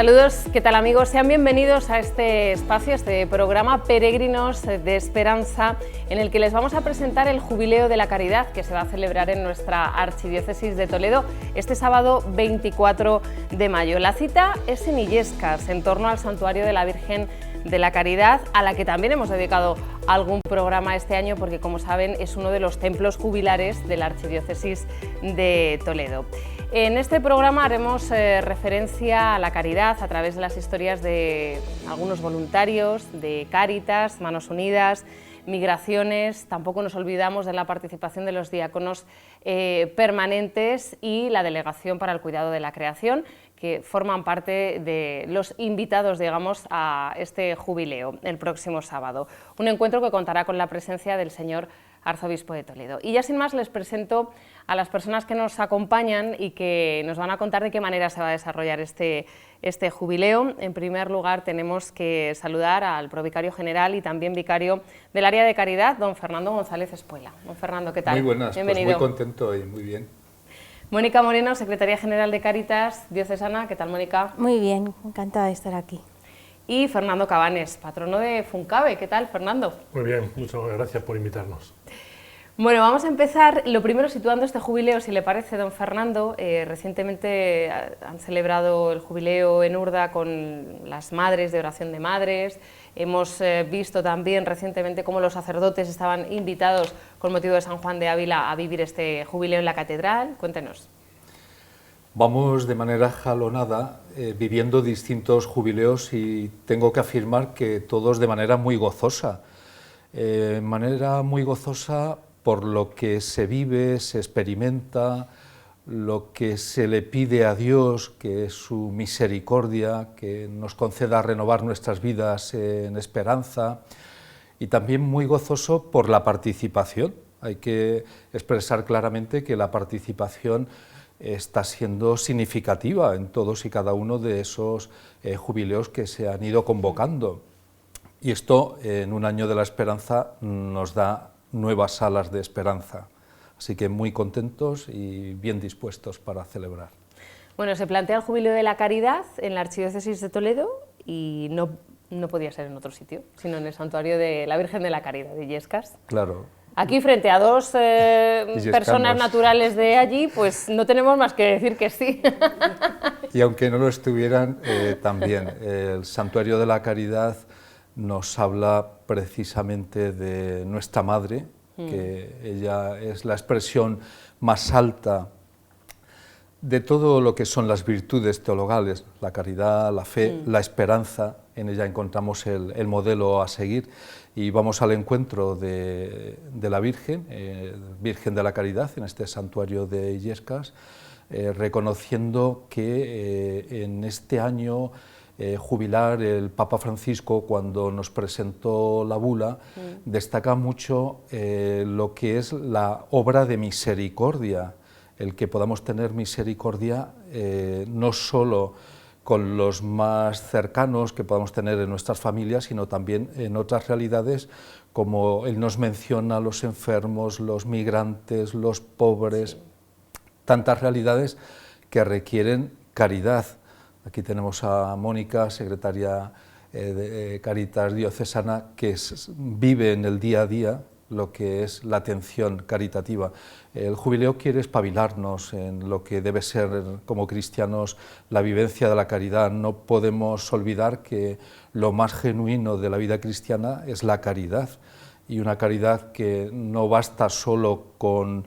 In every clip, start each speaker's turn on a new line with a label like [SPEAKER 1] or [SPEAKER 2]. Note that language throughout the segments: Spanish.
[SPEAKER 1] Saludos, ¿qué tal amigos? Sean bienvenidos a este espacio, este programa Peregrinos de Esperanza, en el que les vamos a presentar el Jubileo de la Caridad que se va a celebrar en nuestra Archidiócesis de Toledo este sábado 24 de mayo. La cita es en Illescas, en torno al Santuario de la Virgen de la Caridad, a la que también hemos dedicado algún programa este año porque, como saben, es uno de los templos jubilares de la Archidiócesis de Toledo. En este programa haremos referencia a la caridad a través de las historias de algunos voluntarios, de Cáritas, Manos Unidas, Migraciones. Tampoco nos olvidamos de la participación de los diáconos permanentes y la Delegación para el Cuidado de la Creación, que forman parte de los invitados, digamos, a este jubileo el próximo sábado. Un encuentro que contará con la presencia del señor Arzobispo de Toledo. Y ya sin más les presento a las personas que nos acompañan y que nos van a contar de qué manera se va a desarrollar este jubileo. En primer lugar tenemos que saludar al provicario general y también vicario del área de caridad, don Fernando González Espuela. Don Fernando, ¿qué tal?
[SPEAKER 2] Muy buenas,
[SPEAKER 1] bienvenido.
[SPEAKER 2] Pues muy contento y muy bien.
[SPEAKER 1] Mónica Moreno, secretaria general de Cáritas Diocesana. ¿Qué tal, Mónica?
[SPEAKER 3] Muy bien, encantada de estar aquí.
[SPEAKER 1] Y Fernando Cabanes, patrono de Funcabe. ¿Qué tal, Fernando?
[SPEAKER 4] Muy bien, muchas gracias por invitarnos.
[SPEAKER 1] Bueno, vamos a empezar, lo primero situando este jubileo, si le parece, don Fernando. Recientemente han celebrado el jubileo en Urda con las madres de oración de madres. Hemos visto también recientemente cómo los sacerdotes estaban invitados con motivo de San Juan de Ávila a vivir este jubileo en la catedral. Cuéntenos.
[SPEAKER 2] Vamos de manera jalonada viviendo distintos jubileos y tengo que afirmar que todos de manera muy gozosa. Por lo que se vive, se experimenta, lo que se le pide a Dios, que es su misericordia, que nos conceda renovar nuestras vidas en esperanza, y también muy gozoso por la participación. Hay que expresar claramente que la participación está siendo significativa en todos y cada uno de esos jubileos que se han ido convocando. Y esto, en un año de la esperanza, nos da nuevas alas de esperanza. Así que muy contentos y bien dispuestos para celebrar.
[SPEAKER 1] Bueno, se plantea el Jubileo de la Caridad en la Archidiócesis de Toledo y no podía ser en otro sitio, sino en el Santuario de la Virgen de la Caridad de Illescas.
[SPEAKER 2] Claro.
[SPEAKER 1] Aquí, frente a dos personas naturales de allí, pues no tenemos más que decir que sí.
[SPEAKER 2] Y aunque no lo estuvieran, también el Santuario de la Caridad nos habla precisamente de nuestra Madre, que ella es la expresión más alta de todo lo que son las virtudes teologales, la caridad, la fe, la esperanza. En ella encontramos el modelo a seguir y vamos al encuentro de la Virgen, Virgen de la Caridad, en este santuario de Illescas, reconociendo que en este año jubilar, el Papa Francisco, cuando nos presentó la bula, destaca mucho lo que es la obra de misericordia, el que podamos tener misericordia no solo con los más cercanos que podamos tener en nuestras familias, sino también en otras realidades, como él nos menciona, los enfermos, los migrantes, los pobres, tantas realidades que requieren caridad. Aquí tenemos a Mónica, secretaria de Cáritas Diocesana, que vive en el día a día lo que es la atención caritativa. El jubileo quiere espabilarnos en lo que debe ser como cristianos la vivencia de la caridad. No podemos olvidar que lo más genuino de la vida cristiana es la caridad, y una caridad que no basta solo con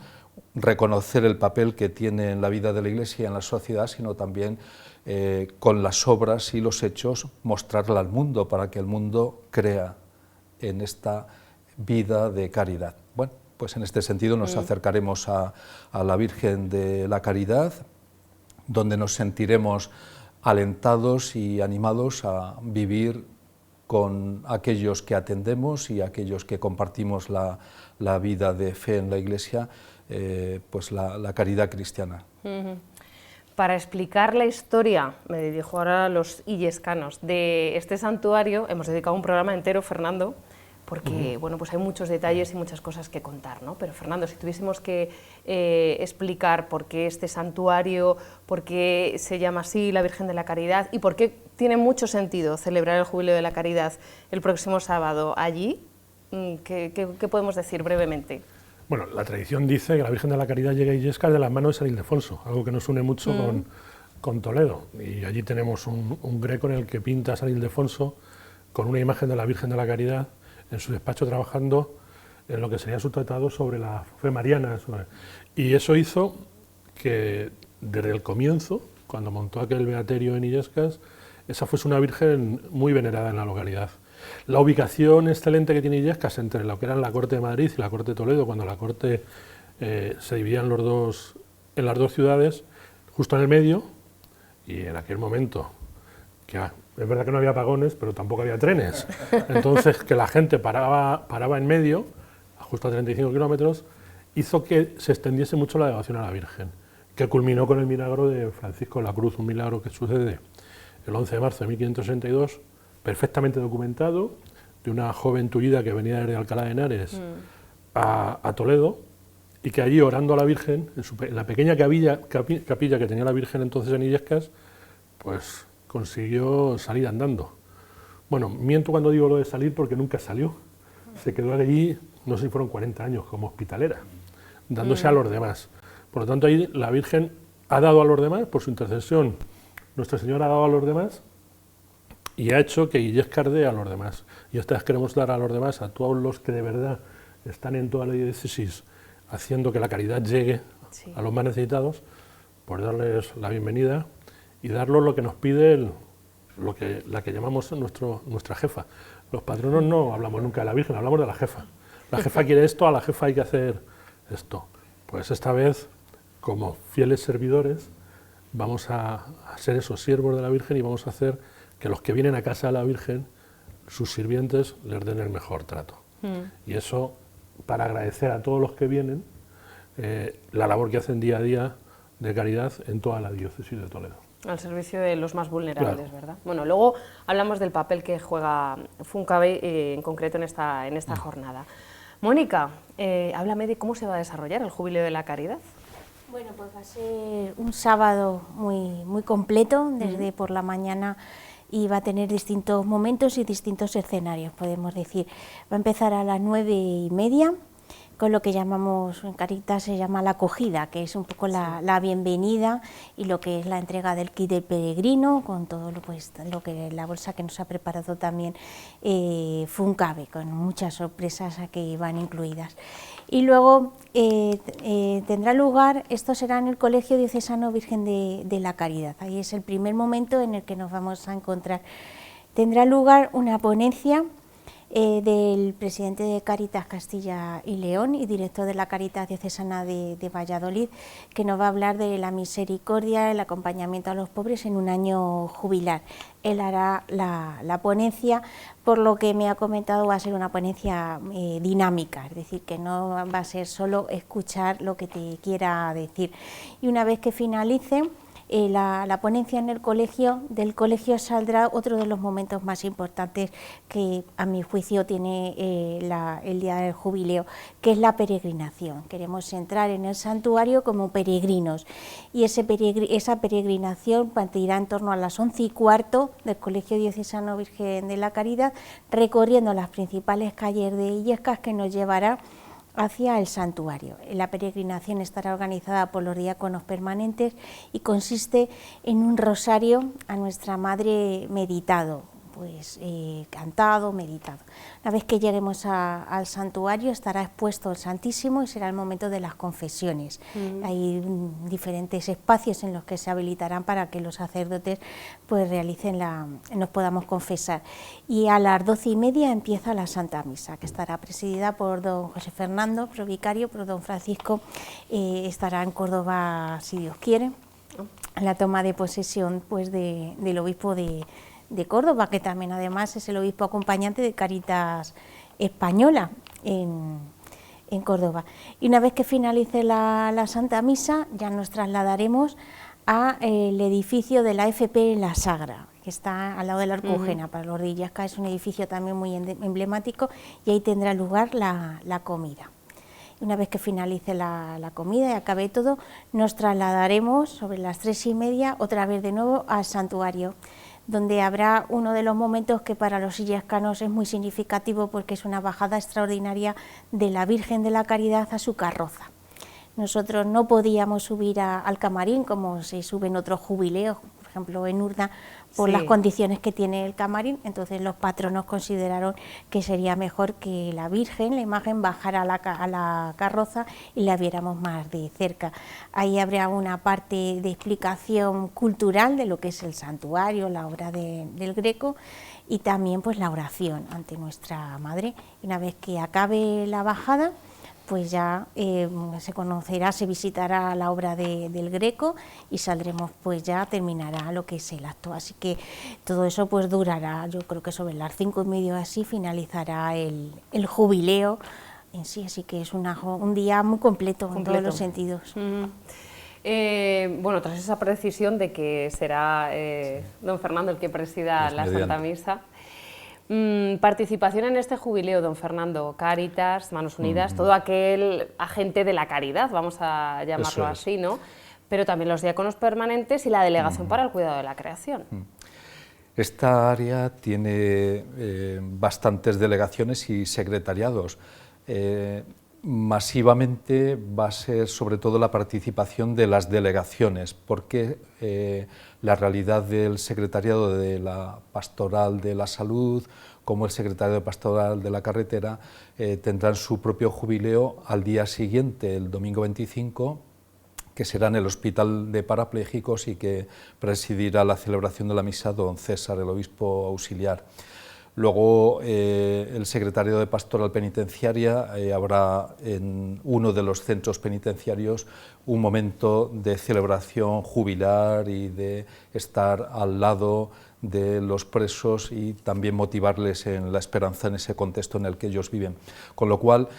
[SPEAKER 2] reconocer el papel que tiene en la vida de la Iglesia y en la sociedad, sino también con las obras y los hechos mostrarla al mundo, para que el mundo crea en esta vida de caridad. Bueno, pues en este sentido nos acercaremos a la Virgen de la Caridad, donde nos sentiremos alentados y animados a vivir con aquellos que atendemos y aquellos que compartimos la vida de fe en la Iglesia, pues la caridad cristiana.
[SPEAKER 1] Para explicar la historia, me dirijo ahora a los illescanos, de este santuario, hemos dedicado un programa entero, Fernando, porque bueno, pues hay muchos detalles y muchas cosas que contar, ¿no? Pero Fernando, si tuviésemos que explicar por qué este santuario, por qué se llama así la Virgen de la Caridad y por qué tiene mucho sentido celebrar el Jubileo de la Caridad el próximo sábado allí, ¿qué podemos decir brevemente?
[SPEAKER 4] Bueno, la tradición dice que la Virgen de la Caridad llega a Illescas de las manos de San Ildefonso, algo que nos une mucho con Toledo, y allí tenemos un greco en el que pinta a San Ildefonso con una imagen de la Virgen de la Caridad en su despacho trabajando en lo que sería su tratado sobre la fe mariana. Y eso hizo que desde el comienzo, cuando montó aquel beaterio en Illescas, esa fuese una virgen muy venerada en la localidad. La ubicación excelente que tiene Illescas entre lo que era la corte de Madrid y la corte de Toledo, cuando la corte se dividía en las dos ciudades, justo en el medio, y en aquel momento, que es verdad que no había apagones, pero tampoco había trenes. Entonces, que la gente paraba en medio, justo a 35 kilómetros, hizo que se extendiese mucho la devoción a la Virgen, que culminó con el milagro de Francisco de la Cruz, un milagro que sucede el 11 de marzo de 1562, perfectamente documentado, de una joven tullida que venía desde Alcalá de Henares a Toledo, y que allí, orando a la Virgen, en la pequeña capilla que tenía la Virgen entonces en Illescas, pues consiguió salir andando. Bueno, miento cuando digo lo de salir porque nunca salió. Se quedó allí, no sé si fueron 40 años, como hospitalera, dándose a los demás. Por lo tanto, ahí la Virgen ha dado a los demás, por su intercesión, Nuestra Señora ha dado a los demás y ha hecho que Illescas dé a los demás. Y esta vez queremos dar a los demás, a todos los que de verdad están en toda la diócesis haciendo que la caridad llegue a los más necesitados, por darles la bienvenida y darles lo que nos pide la que llamamos nuestra jefa. Los patronos no hablamos nunca de la Virgen, hablamos de la jefa. La jefa quiere esto, a la jefa hay que hacer esto. Pues esta vez, como fieles servidores, vamos a ser esos siervos de la Virgen y vamos a hacer que los que vienen a casa de la Virgen, sus sirvientes, les den el mejor trato. Y eso, para agradecer a todos los que vienen, la labor que hacen día a día de caridad en toda la diócesis de Toledo.
[SPEAKER 1] Al servicio de los más vulnerables,
[SPEAKER 4] claro.
[SPEAKER 1] ¿verdad? Bueno, luego hablamos del papel que juega Funcabe en concreto en esta jornada. Mónica, háblame de cómo se va a desarrollar el Jubileo de la Caridad.
[SPEAKER 3] Bueno, pues va a ser un sábado muy completo, desde por la mañana, y va a tener distintos momentos y distintos escenarios, podemos decir. Va a empezar a las 9:30, con lo que llamamos en Caritas se llama la acogida, que es un poco la bienvenida y lo que es la entrega del kit del peregrino, con todo la bolsa que nos ha preparado también Funcabe, con muchas sorpresas que van incluidas. Y luego tendrá lugar, esto será en el Colegio Diocesano Virgen de la Caridad, ahí es el primer momento en el que nos vamos a encontrar. Tendrá lugar una ponencia del presidente de Cáritas Castilla y León y director de la Cáritas Diocesana de Valladolid, que nos va a hablar de la misericordia, el acompañamiento a los pobres en un año jubilar. Él hará la ponencia, por lo que me ha comentado va a ser una ponencia dinámica, es decir, que no va a ser solo escuchar lo que te quiera decir. Y una vez que finalice la ponencia en el colegio, del colegio saldrá otro de los momentos más importantes que a mi juicio tiene el día del jubileo, que es la peregrinación. Queremos entrar en el santuario como peregrinos y esa peregrinación partirá en torno a las 11:15 del Colegio Diocesano Virgen de la Caridad, recorriendo las principales calles de Illescas, que nos llevará hacia el santuario. La peregrinación estará organizada por los diáconos permanentes y consiste en un rosario a nuestra Madre meditado, pues cantado, meditado. Una vez que lleguemos al santuario estará expuesto el Santísimo y será el momento de las confesiones. Hay diferentes espacios en los que se habilitarán para que los sacerdotes pues nos podamos confesar. Y a las 12:30 empieza la Santa Misa, que estará presidida por don José Fernando, provicario, por don Francisco, estará en Córdoba, si Dios quiere, en la toma de posesión pues del obispo de Córdoba, que también además es el obispo acompañante de Cáritas Española en Córdoba. Y una vez que finalice la Santa Misa, ya nos trasladaremos al edificio de la FP en la Sagra, que está al lado de la Alcúgena. Para los de Illescas es un edificio también muy emblemático, y ahí tendrá lugar la comida. Una vez que finalice la comida y acabe todo, nos trasladaremos sobre las 3:30 otra vez de nuevo al santuario, donde habrá uno de los momentos que para los illescanos es muy significativo, porque es una bajada extraordinaria de la Virgen de la Caridad a su carroza. Nosotros no podíamos subir al camarín como se sube en otros jubileos, por ejemplo en Urda, por las condiciones que tiene el camarín. Entonces los patronos consideraron que sería mejor que la Virgen, la imagen, bajara a la carroza y la viéramos más de cerca. Ahí habrá una parte de explicación cultural de lo que es el santuario, la obra del Greco, y también pues la oración ante nuestra Madre. Y una vez que acabe la bajada, pues ya se conocerá, se visitará la obra del Greco, y saldremos, pues ya terminará lo que es el acto. Así que todo eso pues durará, yo creo que sobre las 5:30 así finalizará el jubileo en sí, así que es un día muy completo en todos los sentidos.
[SPEAKER 1] Bueno, tras esa precisión de que será don Fernando el que presida la Santa Misa, participación en este jubileo, don Fernando, Cáritas, Manos Unidas, todo aquel agente de la caridad, vamos a llamarlo así, ¿no? Pero también los diáconos permanentes y la delegación para el cuidado de la creación.
[SPEAKER 2] Esta área tiene bastantes delegaciones y secretariados. Masivamente va a ser sobre todo la participación de las delegaciones, porque la realidad del secretariado de la Pastoral de la Salud, como el secretario de Pastoral de la Carretera, tendrán su propio jubileo al día siguiente, el domingo 25, que será en el Hospital de Parapléjicos, y que presidirá la celebración de la misa don César, el obispo auxiliar. Luego, el secretario de Pastoral Penitenciaria habrá en uno de los centros penitenciarios un momento de celebración jubilar y de estar al lado de los presos y también motivarles en la esperanza en ese contexto en el que ellos viven. Con lo cual,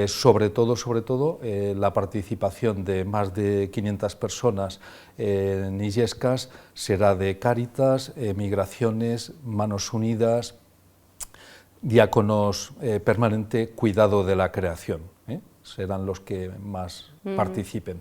[SPEAKER 2] sobre todo, la participación de más de 500 personas en Illescas será de Cáritas, Migraciones, Manos Unidas, diáconos permanente, cuidado de la creación, serán los que más participen.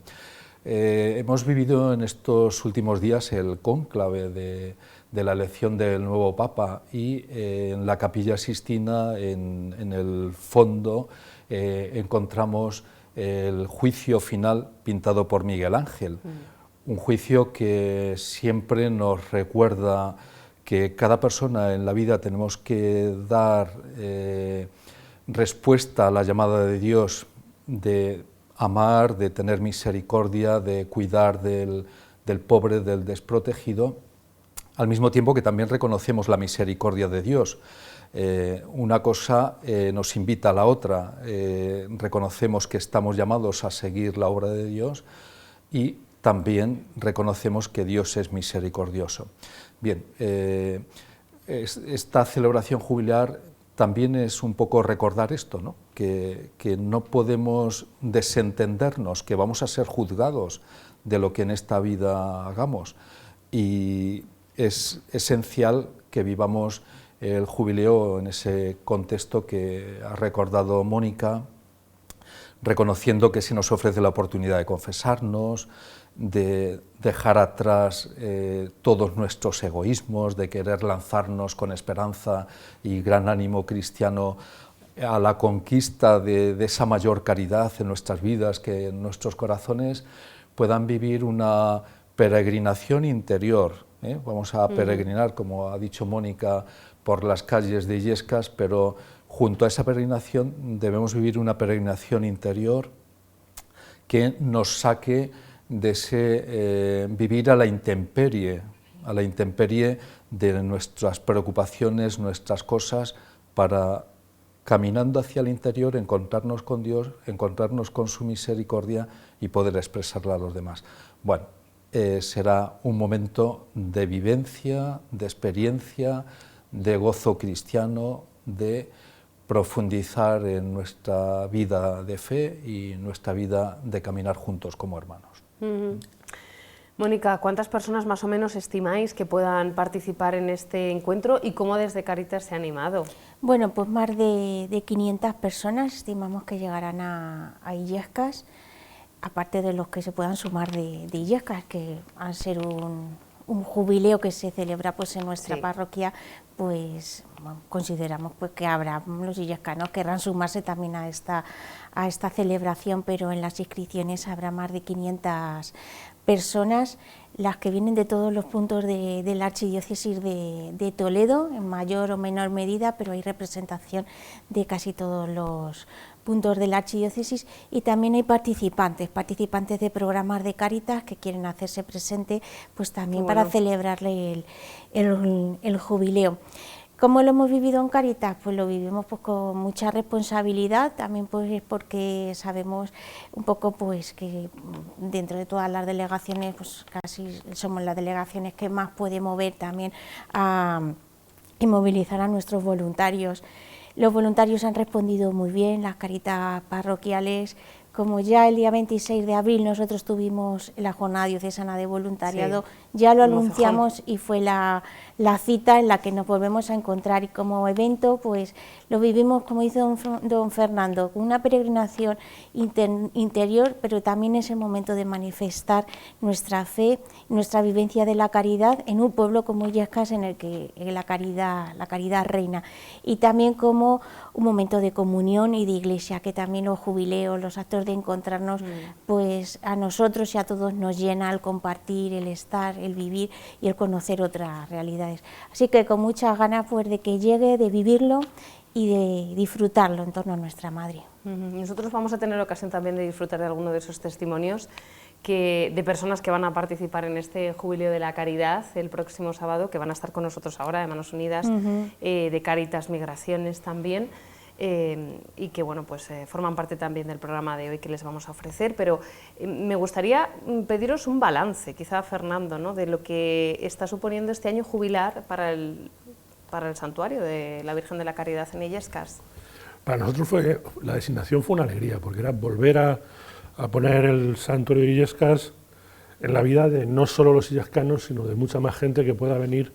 [SPEAKER 2] Hemos vivido en estos últimos días el cónclave de la elección del nuevo Papa, y en la Capilla Sixtina, en el fondo, encontramos el juicio final pintado por Miguel Ángel, un juicio que siempre nos recuerda que cada persona en la vida tenemos que dar respuesta a la llamada de Dios de amar, de tener misericordia, de cuidar del pobre, del desprotegido, al mismo tiempo que también reconocemos la misericordia de Dios. Una cosa nos invita a la otra, reconocemos que estamos llamados a seguir la obra de Dios, y también reconocemos que Dios es misericordioso. Bien, esta celebración jubilar también es un poco recordar esto, ¿no? Que no podemos desentendernos, que vamos a ser juzgados de lo que en esta vida hagamos, y es esencial que vivamos el jubileo en ese contexto que ha recordado Mónica, reconociendo que se nos ofrece la oportunidad de confesarnos, de dejar atrás todos nuestros egoísmos, de querer lanzarnos con esperanza y gran ánimo cristiano a la conquista de esa mayor caridad en nuestras vidas, que en nuestros corazones puedan vivir una peregrinación interior. Vamos a peregrinar, como ha dicho Mónica, por las calles de Illescas, pero junto a esa peregrinación debemos vivir una peregrinación interior que nos saque de ese vivir a la intemperie de nuestras preocupaciones, nuestras cosas, para, caminando hacia el interior, encontrarnos con Dios, encontrarnos con su misericordia y poder expresarla a los demás. Bueno, será un momento de vivencia, de experiencia, de gozo cristiano, de profundizar en nuestra vida de fe y nuestra vida de caminar juntos como hermanos.
[SPEAKER 1] Mónica, ¿cuántas personas más o menos estimáis que puedan participar en este encuentro y cómo desde Cáritas se ha animado?
[SPEAKER 3] Bueno, pues más de 500 personas estimamos que llegarán a Illescas, aparte de los que se puedan sumar de Illescas, que al ser un jubileo que se celebra pues en nuestra parroquia, pues bueno, consideramos pues que habrá los illescanos que querrán sumarse también a esta celebración, pero en las inscripciones habrá más de 500 personas, las que vienen de todos los puntos de la archidiócesis de Toledo, en mayor o menor medida, pero hay representación de casi todos los puntos de la archidiócesis, y también hay participantes de programas de Cáritas que quieren hacerse presente pues también para celebrarle el jubileo. ¿Cómo lo hemos vivido en Cáritas? Pues lo vivimos pues con mucha responsabilidad, también pues porque sabemos un poco pues que dentro de todas las delegaciones pues casi somos las delegaciones que más puede mover también y movilizar a nuestros voluntarios. Los voluntarios han respondido muy bien, las Cáritas parroquiales, como ya el día 26 de abril nosotros tuvimos la jornada diocesana de voluntariado, ya lo anunciamos y fue la cita en la que nos volvemos a encontrar, y como evento pues lo vivimos, como dice don Fernando, con una peregrinación interior, pero también ese momento de manifestar nuestra fe, nuestra vivencia de la caridad en un pueblo como Illescas en el que la caridad reina, y también como un momento de comunión y de iglesia, que también los jubileos, los actos de encontrarnos, pues a nosotros y a todos nos llena el compartir, el estar, el vivir y el conocer otras realidades. Así que con muchas ganas pues de que llegue, de vivirlo y de disfrutarlo en torno a nuestra Madre.
[SPEAKER 1] Nosotros vamos a tener ocasión también de disfrutar de alguno de esos testimonios de personas que van a participar en este Jubileo de la Caridad el próximo sábado, que van a estar con nosotros ahora de Manos Unidas, de Cáritas Migraciones también, y que bueno, pues forman parte también del programa de hoy que les vamos a ofrecer, pero me gustaría pediros un balance, quizá Fernando, ¿no?, de lo que está suponiendo este año jubilar para el santuario de la Virgen de la Caridad en Illescas.
[SPEAKER 4] Para nosotros la designación fue una alegría, porque era volver a poner el santuario de Illescas en la vida de no solo los illescanos, sino de mucha más gente que pueda venir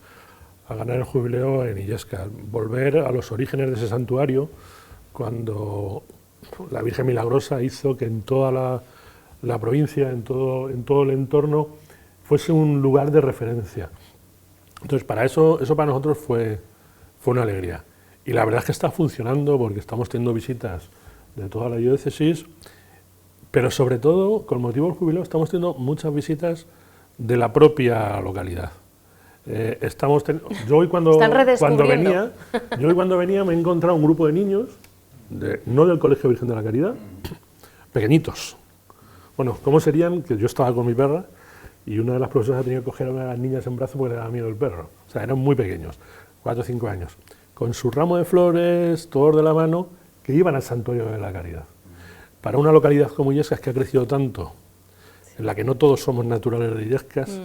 [SPEAKER 4] a ganar el jubileo en Illescas. Volver a los orígenes de ese santuario, cuando la Virgen Milagrosa hizo que en toda la provincia, en todo el entorno, fuese un lugar de referencia. Entonces, para eso para nosotros fue una alegría. Y la verdad es que está funcionando, porque estamos teniendo visitas de toda la diócesis, pero sobre todo, con motivo del jubileo, estamos teniendo muchas visitas de la propia localidad. Yo hoy cuando venía me he encontrado un grupo de niños, no del Colegio Virgen de la Caridad, pequeñitos. Bueno, ¿cómo serían? Que yo estaba con mi perra y una de las profesoras ha tenido que coger a una de las niñas en brazos porque le daba miedo el perro. O sea, eran muy pequeños, 4 o 5 años, con su ramo de flores, todos de la mano, que iban al Santuario de la Caridad. Para una localidad como Illescas, que ha crecido tanto, en la que no todos somos naturales de Illescas,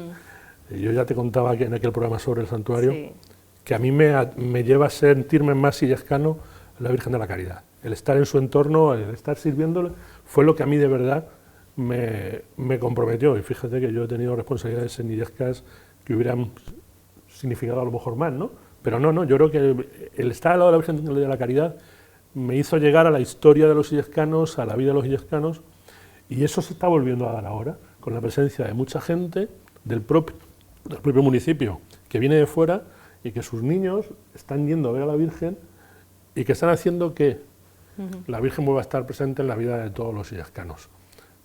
[SPEAKER 4] yo ya te contaba que en aquel programa sobre el santuario, que a mí me lleva a sentirme más illescano la Virgen de la Caridad. El estar en su entorno, el estar sirviéndole, fue lo que a mí de verdad me comprometió. Y fíjate que yo he tenido responsabilidades en Illescas que hubieran significado a lo mejor más, ¿no? Pero no, yo creo que el estar al lado de la Virgen de la Caridad me hizo llegar a la historia de los illescanos, a la vida de los illescanos, y eso se está volviendo a dar ahora, con la presencia de mucha gente del propio municipio que viene de fuera y que sus niños están yendo a ver a la Virgen y que están haciendo que la Virgen vuelva a estar presente en la vida de todos los illescanos.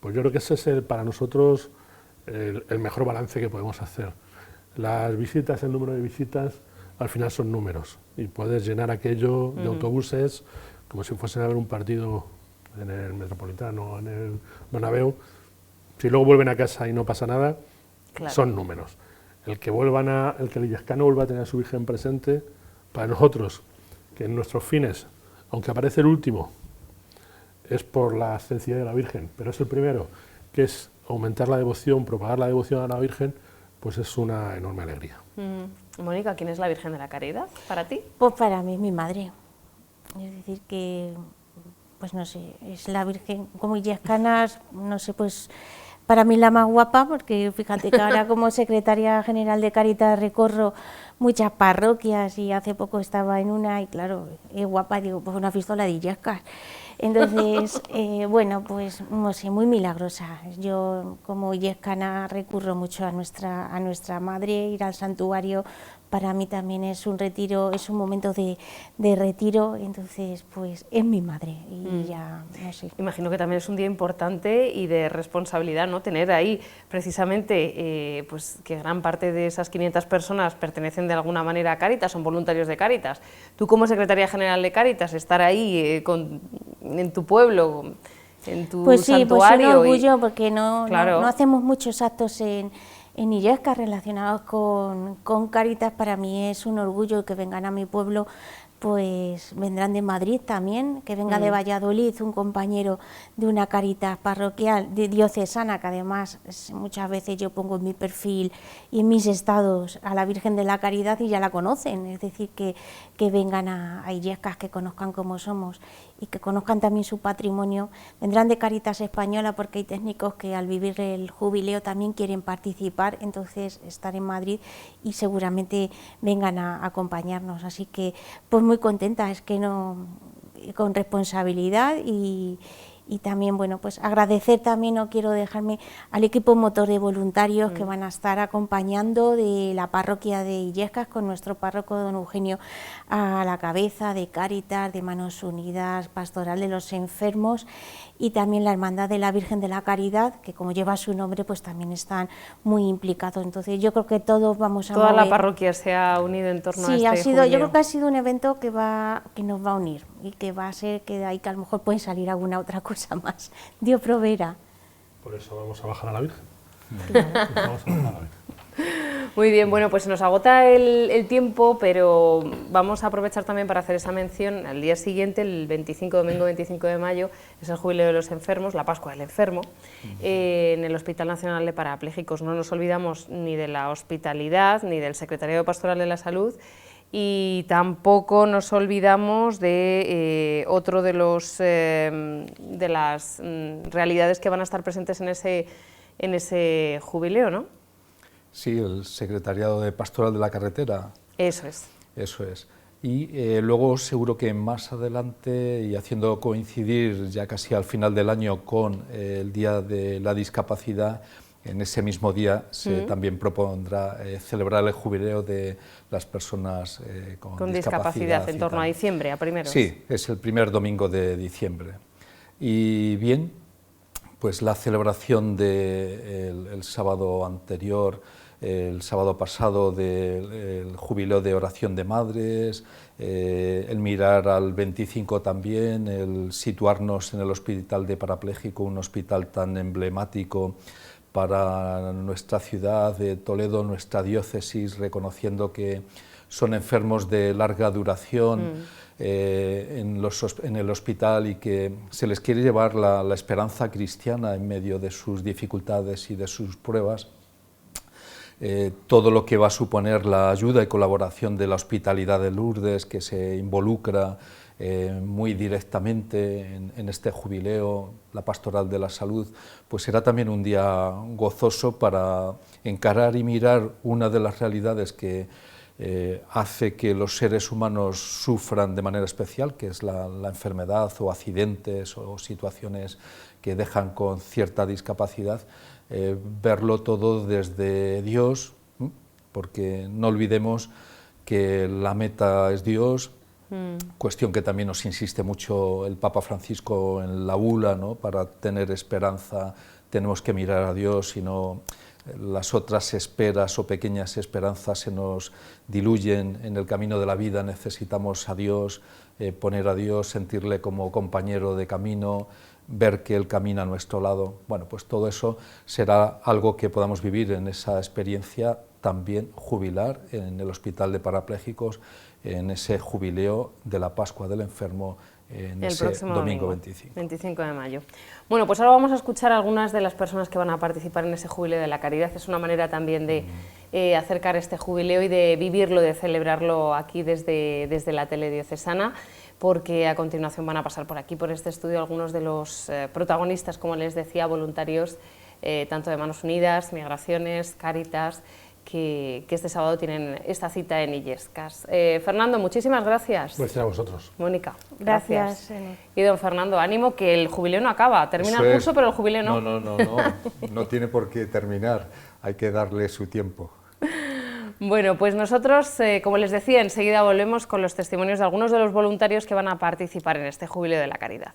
[SPEAKER 4] Pues yo creo que ese es para nosotros el mejor balance que podemos hacer. Las visitas, el número de visitas, al final son números, y puedes llenar aquello de autobuses como si fuesen a ver un partido en el Metropolitano, en el Bernabéu. Si luego vuelven a casa y no pasa nada, son números. El que el illescano vuelva a tener a su Virgen presente, para nosotros, que en nuestros fines, aunque aparece el último, es por la sencillez de la Virgen, pero es el primero, que es aumentar la devoción, propagar la devoción a la Virgen, pues es una enorme alegría.
[SPEAKER 1] Mónica, ¿quién es la Virgen de la Caridad para ti?
[SPEAKER 3] Pues para mí es mi madre. Es decir que, pues no sé, es la Virgen, como illescanas, no sé, pues para mí la más guapa, porque fíjate que ahora como secretaria general de Cáritas recorro muchas parroquias y hace poco estaba en una y claro, es guapa, digo, pues una pistola de Illescas. Entonces, bueno, pues no sé, muy milagrosa. Yo como illescana recurro mucho a nuestra madre, ir al santuario para mí también es un retiro, es un momento de retiro, entonces pues es mi madre y ya no sé.
[SPEAKER 1] Imagino que también es un día importante y de responsabilidad, ¿no? Tener ahí precisamente pues que gran parte de esas 500 personas pertenecen de alguna manera a Cáritas, son voluntarios de Cáritas. Tú como secretaria general de Cáritas, estar ahí en tu pueblo, en tu
[SPEAKER 3] pues sí,
[SPEAKER 1] santuario.
[SPEAKER 3] Pues un orgullo porque no hacemos muchos actos en Illescas relacionados con Cáritas. Para mí es un orgullo que vengan a mi pueblo, pues vendrán de Madrid también, que venga de Valladolid un compañero de una Cáritas parroquial, de diocesana, que además muchas veces yo pongo en mi perfil y en mis estados a la Virgen de la Caridad y ya la conocen, es decir, que vengan a Illescas, que conozcan cómo somos y que conozcan también su patrimonio. Vendrán de Cáritas Española porque hay técnicos que al vivir el jubileo también quieren participar, entonces estar en Madrid y seguramente vengan a acompañarnos, así que pues muy contenta, es que no, con responsabilidad y también, bueno, pues agradecer también, no quiero dejarme, al equipo motor de voluntarios que van a estar acompañando de la parroquia de Illescas con nuestro párroco don Eugenio a la cabeza, de Cáritas, de Manos Unidas, Pastoral de los Enfermos y también la Hermandad de la Virgen de la Caridad, que como lleva su nombre, pues también están muy implicados. Entonces yo creo que todos vamos a
[SPEAKER 1] Toda la parroquia se ha unido en torno a este
[SPEAKER 3] jubileo. Yo creo que ha sido un evento que nos va a unir y que va a ser que de ahí que a lo mejor puede salir alguna otra cosa más. Dios proveerá.
[SPEAKER 4] Por eso vamos a bajar a la Virgen.
[SPEAKER 3] Claro.
[SPEAKER 4] Vamos a bajar a la Virgen.
[SPEAKER 1] Muy bien, bueno, pues se nos agota el tiempo, pero vamos a aprovechar también para hacer esa mención. Al día siguiente, el domingo 25 de mayo, es el Jubileo de los Enfermos, la Pascua del Enfermo, en el Hospital Nacional de Parapléjicos. No nos olvidamos ni de la hospitalidad, ni del Secretariado Pastoral de la Salud, y tampoco nos olvidamos de otro de las realidades que van a estar presentes en ese jubileo, ¿no?
[SPEAKER 2] Sí, el Secretariado de Pastoral de la Carretera.
[SPEAKER 1] Eso es.
[SPEAKER 2] Eso es. Y luego seguro que más adelante, y haciendo coincidir ya casi al final del año con el Día de la Discapacidad, en ese mismo día se también propondrá celebrar el jubileo de las personas con discapacidad
[SPEAKER 1] en torno a diciembre, a primeros.
[SPEAKER 2] Sí, es el primer domingo de diciembre. Y bien, pues la celebración del sábado anterior, el sábado pasado, del jubileo de oración de madres, el mirar al 25 también, el situarnos en el Hospital de Parapléjico, un hospital tan emblemático para nuestra ciudad de Toledo, nuestra diócesis, reconociendo que son enfermos de larga duración en el hospital y que se les quiere llevar la esperanza cristiana en medio de sus dificultades y de sus pruebas. Todo lo que va a suponer la ayuda y colaboración de la Hospitalidad de Lourdes, que se involucra muy directamente en este jubileo, la Pastoral de la Salud, pues será también un día gozoso para encarar y mirar una de las realidades que hace que los seres humanos sufran de manera especial, que es la enfermedad o accidentes o situaciones que dejan con cierta discapacidad, verlo todo desde Dios, porque no olvidemos que la meta es Dios, cuestión que también nos insiste mucho el Papa Francisco en la bula, ¿no? Para tener esperanza tenemos que mirar a Dios, y no las otras esperas o pequeñas esperanzas se nos diluyen en el camino de la vida. Necesitamos a Dios, poner a Dios, sentirle como compañero de camino, ver que Él camina a nuestro lado. Bueno, pues todo eso será algo que podamos vivir en esa experiencia también jubilar en el Hospital de Parapléjicos, en ese jubileo de la Pascua del Enfermo, en
[SPEAKER 1] el
[SPEAKER 2] ese
[SPEAKER 1] próximo
[SPEAKER 2] domingo 25
[SPEAKER 1] de mayo. Bueno, pues ahora vamos a escuchar a algunas de las personas que van a participar en ese jubileo de la Caridad. Es una manera también de acercar este jubileo y de vivirlo, de celebrarlo aquí desde la tele diocesana, porque a continuación van a pasar por aquí, por este estudio, algunos de los protagonistas, como les decía, voluntarios tanto de Manos Unidas, Migraciones, Cáritas, que este sábado tienen esta cita en Illescas. Fernando, muchísimas gracias.
[SPEAKER 4] Gracias a vosotros.
[SPEAKER 1] Mónica,
[SPEAKER 3] Gracias.
[SPEAKER 1] Y don Fernando, ánimo, que el jubileo no acaba. Termina
[SPEAKER 2] Eso
[SPEAKER 1] el
[SPEAKER 2] es.
[SPEAKER 1] curso, pero el jubileo no.
[SPEAKER 2] No tiene por qué terminar, hay que darle su tiempo.
[SPEAKER 1] Bueno, pues nosotros, como les decía, enseguida volvemos con los testimonios de algunos de los voluntarios que van a participar en este Jubileo de la Caridad.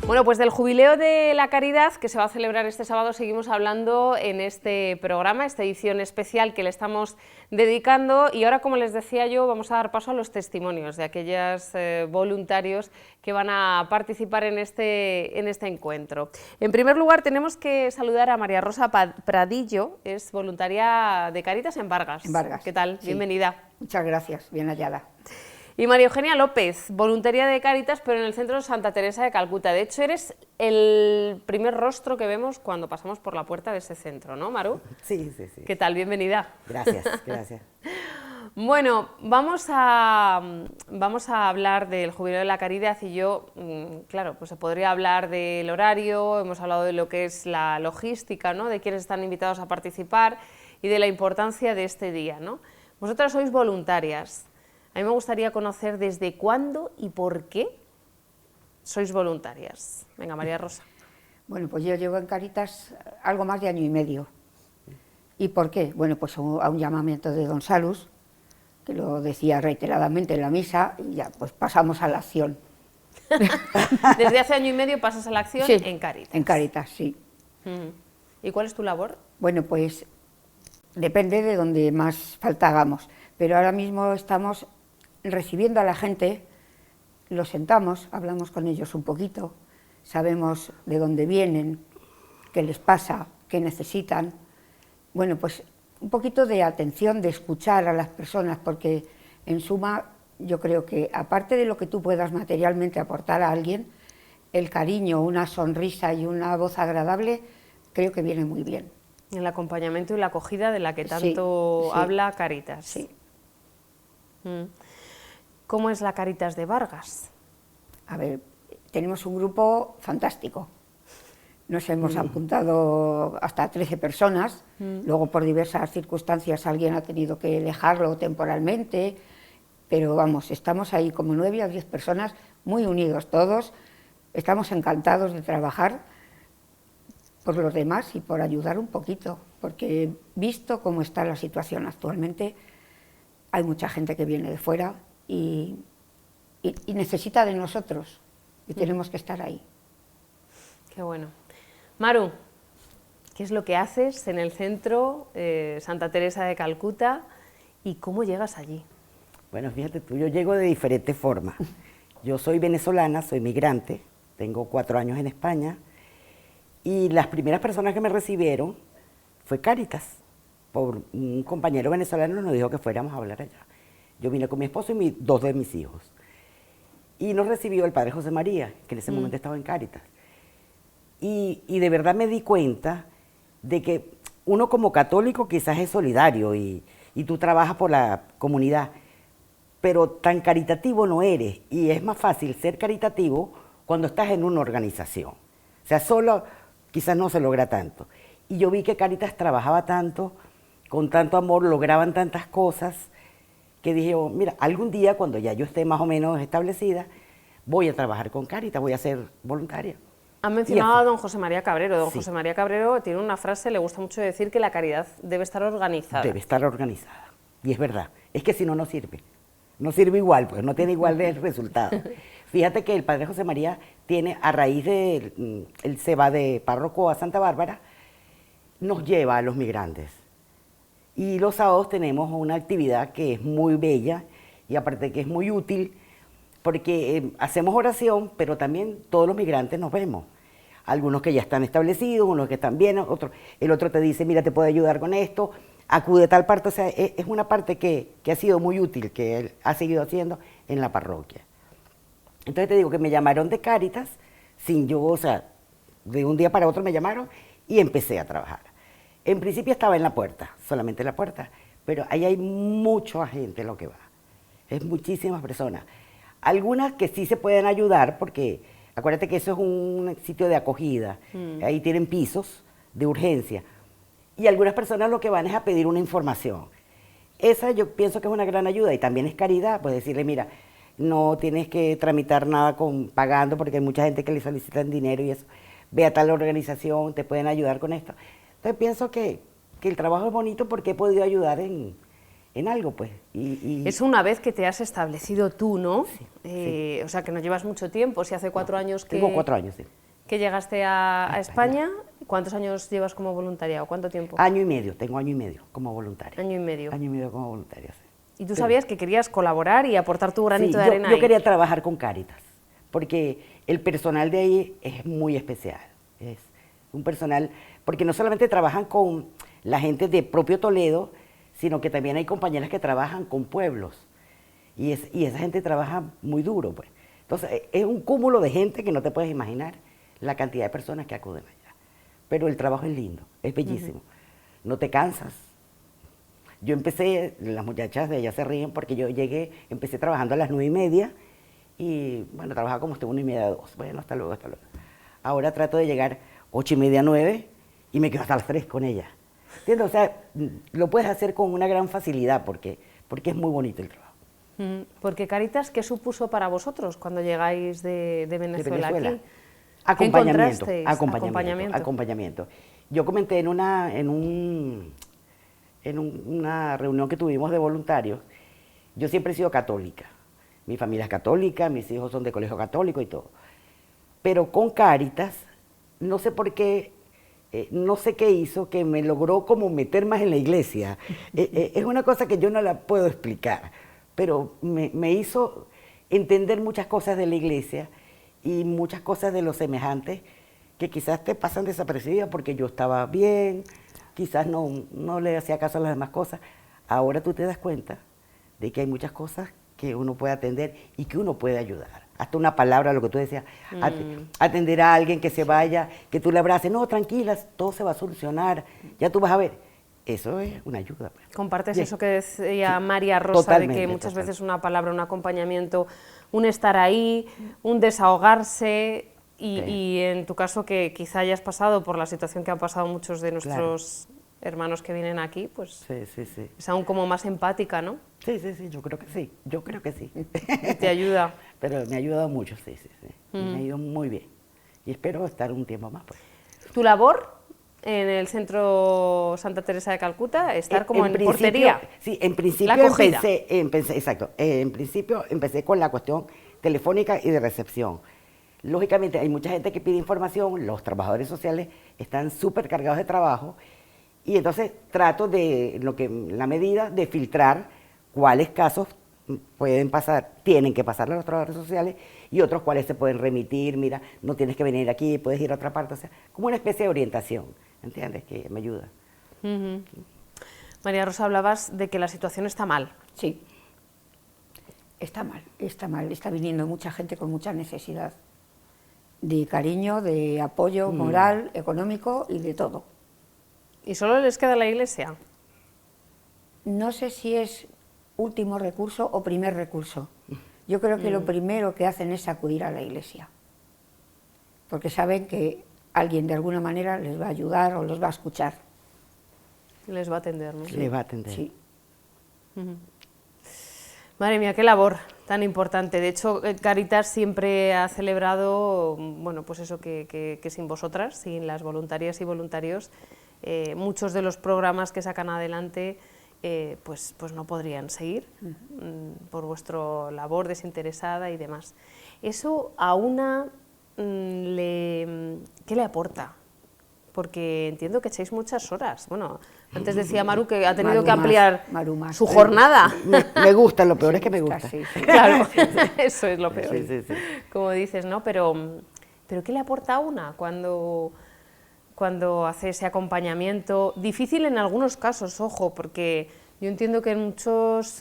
[SPEAKER 1] Bueno, pues del Jubileo de la Caridad, que se va a celebrar este sábado, seguimos hablando en este programa, esta edición especial que le estamos dedicando, y ahora, como les decía yo, vamos a dar paso a los testimonios de aquellos voluntarios que van a participar en este encuentro. En primer lugar, tenemos que saludar a María Rosa Pradillo, es voluntaria de Cáritas en Vargas.
[SPEAKER 5] En Vargas.
[SPEAKER 1] ¿Qué tal?
[SPEAKER 5] Sí.
[SPEAKER 1] Bienvenida.
[SPEAKER 5] Muchas gracias, bien hallada.
[SPEAKER 1] Y María Eugenia López, voluntaria de Cáritas, pero en el centro Santa Teresa de Calcuta. De hecho, eres el primer rostro que vemos cuando pasamos por la puerta de ese centro, ¿no, Maru?
[SPEAKER 6] Sí, sí, sí.
[SPEAKER 1] ¿Qué tal? Bienvenida.
[SPEAKER 6] Gracias, gracias.
[SPEAKER 1] Bueno, vamos a hablar del Jubileo de la Caridad y yo, claro, pues se podría hablar del horario, hemos hablado de lo que es la logística, ¿no?, de quienes están invitados a participar y de la importancia de este día, ¿no? Vosotras sois voluntarias. A mí me gustaría conocer desde cuándo y por qué sois voluntarias. Venga, María Rosa.
[SPEAKER 5] Bueno, pues yo llevo en Cáritas algo más de año y medio. ¿Y por qué? Bueno, pues a un llamamiento de don Salus, que lo decía reiteradamente en la misa, y ya pues pasamos a la acción.
[SPEAKER 1] Desde hace año y medio pasas a la acción
[SPEAKER 5] Sí,
[SPEAKER 1] en Cáritas.
[SPEAKER 5] en Cáritas, sí.
[SPEAKER 1] ¿Y cuál es tu labor?
[SPEAKER 5] Bueno, pues depende de donde más falta hagamos, pero ahora mismo estamos recibiendo a la gente, los sentamos, hablamos con ellos un poquito, sabemos de dónde vienen, qué les pasa, qué necesitan. Bueno, pues un poquito de atención, de escuchar a las personas, porque en suma yo creo que aparte de lo que tú puedas materialmente aportar a alguien, el cariño, una sonrisa y una voz agradable creo que viene muy bien.
[SPEAKER 1] El acompañamiento y la acogida de la que tanto
[SPEAKER 5] sí.
[SPEAKER 1] habla Cáritas.
[SPEAKER 5] Sí.
[SPEAKER 1] ¿Cómo es la Cáritas de Vargas?
[SPEAKER 5] A ver, tenemos un grupo fantástico. Nos hemos apuntado hasta 13 personas, luego por diversas circunstancias alguien ha tenido que dejarlo temporalmente, pero vamos, estamos ahí como 9 a 10 personas, muy unidos todos, estamos encantados de trabajar por los demás y por ayudar un poquito, porque visto cómo está la situación actualmente, hay mucha gente que viene de fuera y necesita de nosotros, y tenemos que estar ahí.
[SPEAKER 1] Qué bueno. Maru, ¿qué es lo que haces en el centro Santa Teresa de Calcuta y cómo llegas allí?
[SPEAKER 6] Bueno, fíjate tú, yo llego de diferentes formas. Yo soy venezolana, soy migrante, tengo 4 años en España, y las primeras personas que me recibieron fue Cáritas. Por un compañero venezolano nos dijo que fuéramos a hablar allá. Yo vine con mi esposo y 2 de mis hijos. Y nos recibió el padre José María, que en ese momento estaba en Cáritas. Y de verdad me di cuenta de que uno como católico quizás es solidario y tú trabajas por la comunidad, pero tan caritativo no eres. Y es más fácil ser caritativo cuando estás en una organización. O sea, solo quizás no se logra tanto. Y yo vi que Cáritas trabajaba tanto, con tanto amor, lograban tantas cosas, que dije, oh, mira, algún día cuando ya yo esté más o menos establecida, voy a trabajar con Cáritas, voy a ser voluntaria.
[SPEAKER 1] Han mencionado a don José María Cabrero. Don José María Cabrero tiene una frase, le gusta mucho decir que la caridad debe estar organizada.
[SPEAKER 6] Debe estar organizada, y es verdad. Es que si no, no sirve. No sirve igual, pues no tiene igual de resultado. Fíjate que el padre José María tiene, a raíz de, él se va de párroco a Santa Bárbara, nos lleva a los migrantes. Y los sábados tenemos una actividad que es muy bella y aparte que es muy útil, porque hacemos oración, pero también todos los migrantes nos vemos. Algunos que ya están establecidos, unos que están bien, el otro te dice, mira, te puedo ayudar con esto, acude a tal parte. O sea, es una parte que ha sido muy útil, que él ha seguido haciendo en la parroquia. Entonces te digo que me llamaron de Cáritas, sin yo, o sea, de un día para otro me llamaron y empecé a trabajar. En principio estaba en la puerta, solamente en la puerta, pero ahí hay mucha gente lo que va, es muchísimas personas. Algunas que sí se pueden ayudar, porque acuérdate que eso es un sitio de acogida, ahí tienen pisos de urgencia, y algunas personas lo que van es a pedir una información. Esa yo pienso que es una gran ayuda, y también es caridad, pues decirle, mira, no tienes que tramitar nada pagando, porque hay mucha gente que le solicitan dinero y eso, ve a tal organización, te pueden ayudar con esto. Entonces pienso que el trabajo es bonito porque he podido ayudar en algo, pues.
[SPEAKER 1] Es una vez que te has establecido tú, ¿no?
[SPEAKER 6] Sí.
[SPEAKER 1] O sea, que no llevas mucho tiempo, si hace 4 años que...
[SPEAKER 6] Tengo 4 años, sí.
[SPEAKER 1] Que llegaste a España. ¿Cuántos años llevas como voluntaria o cuánto tiempo?
[SPEAKER 6] Año y medio, tengo año y medio como voluntaria.
[SPEAKER 1] Año y medio.
[SPEAKER 6] Año y medio como voluntaria, sí.
[SPEAKER 1] ¿Y tú sabías que querías colaborar y aportar tu granito de arena
[SPEAKER 6] yo
[SPEAKER 1] ahí?
[SPEAKER 6] quería trabajar con Cáritas, porque el personal de ahí es muy especial. Es un personal, porque no solamente trabajan con la gente de propio Toledo, sino que también hay compañeras que trabajan con pueblos. Y esa gente trabaja muy duro, pues. Entonces, es un cúmulo de gente que no te puedes imaginar la cantidad de personas que acuden allá. Pero el trabajo es lindo, es bellísimo. No te cansas. Yo empecé, las muchachas de allá se ríen porque yo empecé trabajando a las 9:30 y, bueno, trabajaba como hasta 1:30, 2. Bueno, hasta luego, hasta luego. Ahora trato de llegar 8:30, 9 y me quedo hasta las 3 con ella. ¿Entiendes? O sea, lo puedes hacer con una gran facilidad porque es muy bonito el trabajo.
[SPEAKER 1] Porque Cáritas, ¿qué supuso para vosotros cuando llegáis de Venezuela aquí?
[SPEAKER 6] Acompañamiento,
[SPEAKER 1] ¿Qué encontrasteis?
[SPEAKER 6] acompañamiento. Yo comenté en una reunión que tuvimos de voluntarios, yo siempre he sido católica. Mi familia es católica, mis hijos son de colegio católico y todo. Pero con Cáritas, no sé por qué, no sé qué hizo, que me logró como meter más en la iglesia. Es una cosa que yo no la puedo explicar, pero me hizo entender muchas cosas de la iglesia y muchas cosas de los semejantes que quizás te pasan desapercibidas porque yo estaba bien, quizás no le hacía caso a las demás cosas. Ahora tú te das cuenta de que hay muchas cosas que uno puede atender y que uno puede ayudar. Hasta una palabra, lo que tú decías, atender a alguien que se vaya, que tú le abraces, no, tranquila, todo se va a solucionar, ya tú vas a ver. Eso es una ayuda. Pues.
[SPEAKER 1] ¿Compartes
[SPEAKER 6] Bien.
[SPEAKER 1] eso que decía María Rosa, de que muchas veces una palabra, un acompañamiento, un estar ahí, un desahogarse, y en tu caso que quizá hayas pasado por la situación que han pasado muchos de nuestros hermanos que vienen aquí, pues es aún como más empática, ¿no?
[SPEAKER 6] Sí, yo creo que sí.
[SPEAKER 1] Y te ayuda.
[SPEAKER 6] Pero me ha ayudado mucho, sí. Me ha ido muy bien. Y espero estar un tiempo más, pues.
[SPEAKER 1] ¿Tu labor en el Centro Santa Teresa de Calcuta, estar como en portería?
[SPEAKER 6] Sí, en principio
[SPEAKER 1] la acogida.
[SPEAKER 6] En principio empecé con la cuestión telefónica y de recepción. Lógicamente hay mucha gente que pide información, los trabajadores sociales están súper cargados de trabajo y entonces trato de, la medida de filtrar cuáles casos pueden pasar, tienen que pasar a los trabajadores sociales y otros cuáles se pueden remitir, mira, no tienes que venir aquí, puedes ir a otra parte, o sea, como una especie de orientación, ¿entiendes? Que me ayuda.
[SPEAKER 1] María Rosa, hablabas de que la situación está mal.
[SPEAKER 5] Sí, está mal, está viniendo mucha gente con mucha necesidad de cariño, de apoyo moral, económico y de todo.
[SPEAKER 1] ¿Y solo les queda la iglesia?
[SPEAKER 5] No sé si es último recurso o primer recurso. Yo creo que lo primero que hacen es acudir a la iglesia, porque saben que alguien de alguna manera les va a ayudar o los va a escuchar.
[SPEAKER 1] Les va a atender, ¿no?
[SPEAKER 6] Les va a atender.
[SPEAKER 5] Sí.
[SPEAKER 1] Madre mía, qué labor tan importante. De hecho, Cáritas siempre ha celebrado, bueno, pues eso, que sin vosotras, sin las voluntarias y voluntarios, muchos de los programas que sacan adelante pues no podrían seguir por vuestra labor desinteresada y demás. Eso a una, ¿qué le aporta? Porque entiendo que echáis muchas horas. Bueno, antes decía Maru que ha tenido que ampliar su jornada.
[SPEAKER 6] Me gusta, lo peor es que me gusta.
[SPEAKER 5] Sí.
[SPEAKER 1] Claro, eso es lo peor.
[SPEAKER 6] Sí.
[SPEAKER 1] Como dices, ¿no? Pero ¿qué le aporta a una cuando hace ese acompañamiento? Difícil en algunos casos, ojo, porque yo entiendo que en muchos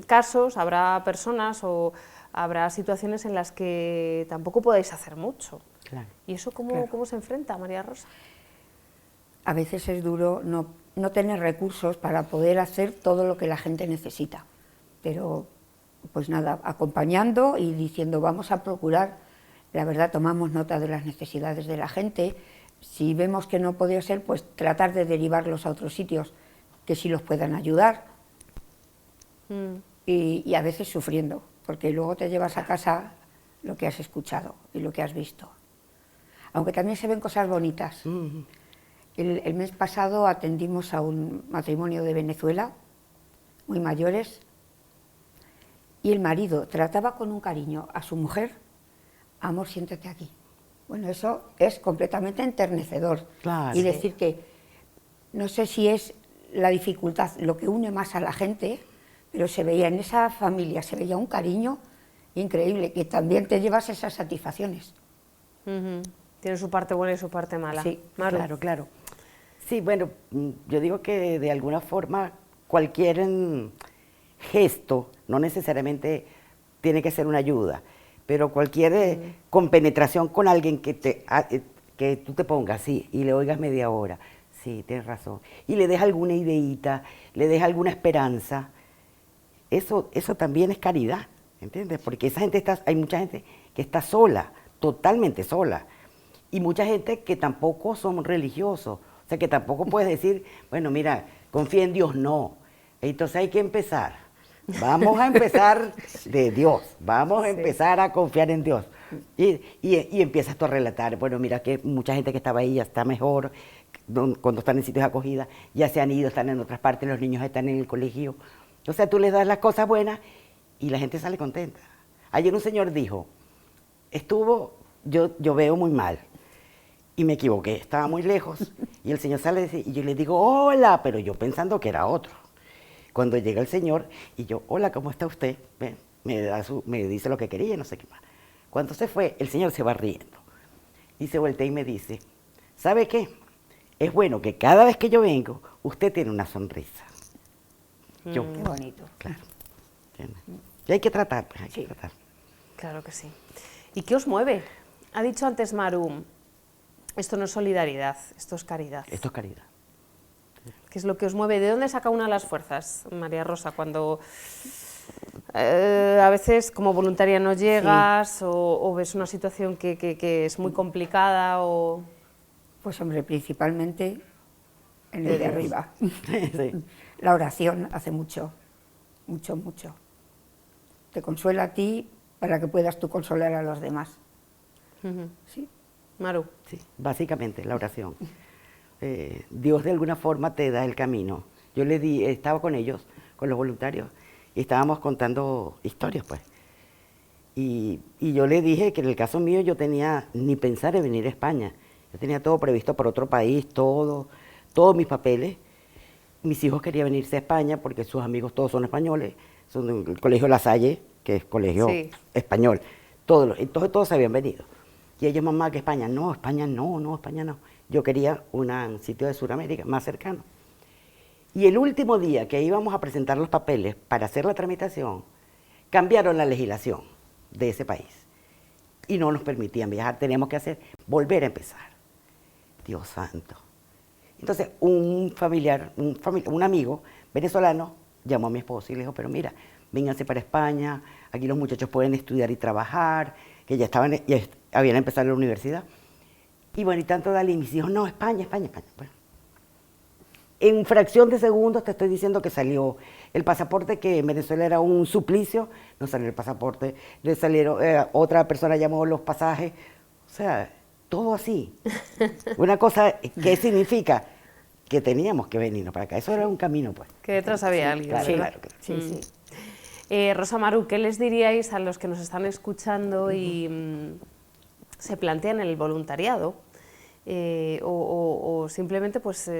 [SPEAKER 1] casos habrá personas o habrá situaciones en las que tampoco podáis hacer mucho.
[SPEAKER 6] Claro.
[SPEAKER 1] ¿Y eso cómo se enfrenta, María Rosa?
[SPEAKER 5] A veces es duro no tener recursos para poder hacer todo lo que la gente necesita, pero pues nada, acompañando y diciendo vamos a procurar, la verdad tomamos nota de las necesidades de la gente, si vemos que no podía ser, pues tratar de derivarlos a otros sitios que sí los puedan ayudar y a veces sufriendo, porque luego te llevas a casa lo que has escuchado y lo que has visto. Aunque también se ven cosas bonitas. El mes pasado atendimos a un matrimonio de Venezuela, muy mayores, y el marido trataba con un cariño a su mujer, amor, siéntate aquí. Bueno, eso es completamente enternecedor.
[SPEAKER 6] Claro.
[SPEAKER 5] Y decir que, no sé si es la dificultad lo que une más a la gente, pero se veía en esa familia, se veía un cariño increíble, que también te llevas esas satisfacciones.
[SPEAKER 1] Tiene su parte buena y su parte mala.
[SPEAKER 5] Sí,
[SPEAKER 1] Maru.
[SPEAKER 6] Claro, claro. Sí, bueno, yo digo que de alguna forma cualquier gesto, no necesariamente tiene que ser una ayuda, pero cualquier compenetración con alguien que tú te pongas, sí, y le oigas media hora, sí, tienes razón, y le des alguna ideita, le des alguna esperanza, eso también es caridad, ¿entiendes? Porque esa gente hay mucha gente que está sola, totalmente sola, y mucha gente que tampoco son religiosos, o sea, que tampoco puedes decir, bueno, mira, confía en Dios, no. Entonces hay que empezar. Vamos a empezar de Dios, vamos a empezar a confiar en Dios. Y empiezas tú a relatar, bueno, mira que mucha gente que estaba ahí ya está mejor, cuando están en sitios de acogida, ya se han ido, están en otras partes, los niños están en el colegio. O sea, tú les das las cosas buenas y la gente sale contenta. Ayer un señor dijo, yo veo muy mal. Y me equivoqué, estaba muy lejos. Y el señor sale y yo le digo, hola, pero yo pensando que era otro. Cuando llega el señor y yo, hola, ¿cómo está usted? Me dice lo que quería, no sé qué más. Cuando se fue, el señor se va riendo. Y se voltea y me dice, ¿sabe qué? Es bueno que cada vez que yo vengo, usted tiene una sonrisa. Yo,
[SPEAKER 5] Qué bonito.
[SPEAKER 6] claro. Y hay que tratar, pues, hay que tratar.
[SPEAKER 1] Claro que sí. ¿Y qué os mueve? Ha dicho antes Maru, esto no es solidaridad, esto es caridad.
[SPEAKER 6] Esto es caridad.
[SPEAKER 1] ¿Qué es lo que os mueve? ¿De dónde saca una las fuerzas, María Rosa, cuando a veces como voluntaria no llegas o ves una situación que es muy complicada?
[SPEAKER 5] Pues hombre, principalmente en el de arriba.
[SPEAKER 6] Sí.
[SPEAKER 5] La oración hace mucho, mucho, mucho. Te consuela a ti para que puedas tú consolar a los demás. ¿Sí?
[SPEAKER 1] Maru.
[SPEAKER 6] Sí, básicamente la oración. Dios de alguna forma te da el camino. Yo estaba con ellos, con los voluntarios, y estábamos contando historias, pues. Y yo le dije que en el caso mío yo tenía ni pensar en venir a España. Yo tenía todo previsto para otro país, todos mis papeles. Mis hijos querían venirse a España porque sus amigos todos son españoles, son del colegio La Salle, que es colegio español. Entonces todos se habían venido. Y ellos, mamá, que España no. Yo quería un sitio de Sudamérica más cercano. Y el último día que íbamos a presentar los papeles para hacer la tramitación, cambiaron la legislación de ese país. Y no nos permitían viajar, teníamos que volver a empezar. Dios santo. Entonces, un amigo venezolano llamó a mi esposo y le dijo, pero mira, vénganse para España, aquí los muchachos pueden estudiar y trabajar, que ya habían empezado la universidad. Y bueno, y tanto dale, y mis hijos, no, España. Bueno, en fracción de segundos te estoy diciendo que salió el pasaporte, que en Venezuela era un suplicio, no salió el pasaporte, le salieron, otra persona llamó los pasajes, o sea, todo así. Una cosa, ¿qué significa? Que teníamos que venirnos para acá, eso era un camino, pues.
[SPEAKER 1] Que detrás había alguien,
[SPEAKER 6] claro,
[SPEAKER 1] ¿verdad?
[SPEAKER 6] claro, sí.
[SPEAKER 1] Rosa Maru, ¿qué les diríais a los que nos están escuchando y se plantean el voluntariado? O simplemente, pues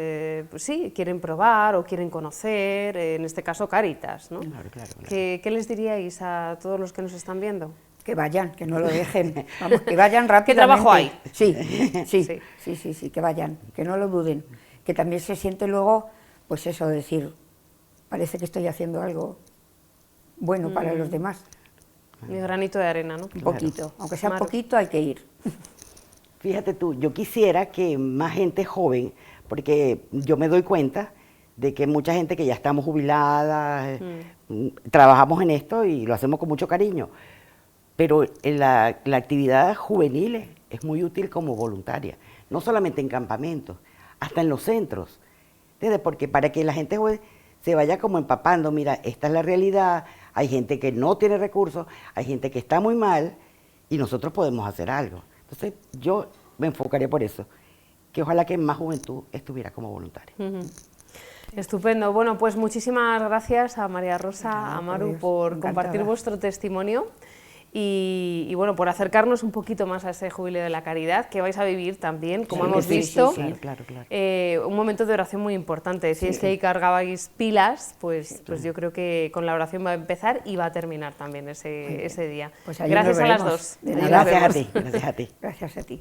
[SPEAKER 1] sí, quieren probar o quieren conocer, en este caso Cáritas, ¿no?
[SPEAKER 6] Claro.
[SPEAKER 1] ¿Qué les diríais a todos los que nos están viendo?
[SPEAKER 5] Que vayan, que no lo dejen, vamos, que vayan rápidamente.
[SPEAKER 1] ¿Qué trabajo hay?
[SPEAKER 5] Sí, que vayan, que no lo duden, que también se siente luego, pues eso, decir, parece que estoy haciendo algo bueno para los demás.
[SPEAKER 1] Mi granito de arena, ¿no?
[SPEAKER 5] Un poquito, aunque sea
[SPEAKER 1] Maru.
[SPEAKER 5] poquito, hay que ir.
[SPEAKER 6] Fíjate tú, yo quisiera que más gente joven, porque yo me doy cuenta de que mucha gente que ya estamos jubiladas, trabajamos en esto y lo hacemos con mucho cariño, pero la actividad juvenil es muy útil como voluntaria, no solamente en campamentos, hasta en los centros, ¿entiendes? Porque para que la gente se vaya como empapando, mira, esta es la realidad, hay gente que no tiene recursos, hay gente que está muy mal y nosotros podemos hacer algo. Entonces yo me enfocaría por eso, que ojalá que más juventud estuviera como voluntaria.
[SPEAKER 1] Estupendo. Bueno, pues muchísimas gracias a María Rosa, a Maru, por compartir vuestro testimonio y bueno, por acercarnos un poquito más a ese Jubileo de la Caridad que vais a vivir también, como hemos visto,
[SPEAKER 6] claro.
[SPEAKER 1] Un momento de oración muy importante. Decíais que ahí cargabais pilas, pues yo creo que con la oración va a empezar y va a terminar también ese día.
[SPEAKER 5] Pues
[SPEAKER 1] gracias a las dos.
[SPEAKER 6] Gracias a ti, gracias a ti.
[SPEAKER 5] Gracias a ti.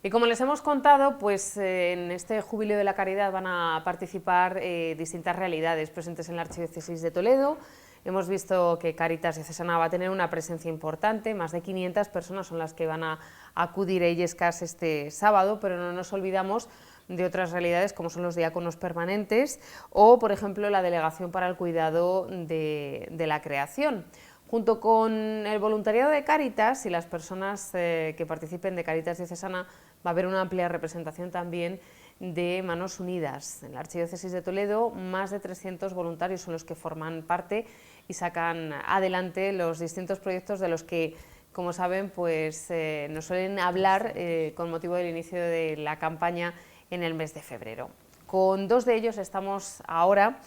[SPEAKER 1] Y como les hemos contado, pues en este Jubileo de la Caridad van a participar distintas realidades presentes en la Archidiócesis de Toledo. Hemos visto que Cáritas Diocesana va a tener una presencia importante, más de 500 personas son las que van a acudir a Illescas este sábado, pero no nos olvidamos de otras realidades como son los diáconos permanentes o, por ejemplo, la Delegación para el Cuidado de la Creación. Junto con el voluntariado de Cáritas y las personas que participen de Cáritas Diocesana, va a haber una amplia representación también de Manos Unidas. En la Archidiócesis de Toledo, más de 300 voluntarios son los que forman parte y sacan adelante los distintos proyectos de los que, como saben, pues, nos suelen hablar con motivo del inicio de la campaña en el mes de febrero. Con dos de ellos estamos ahora,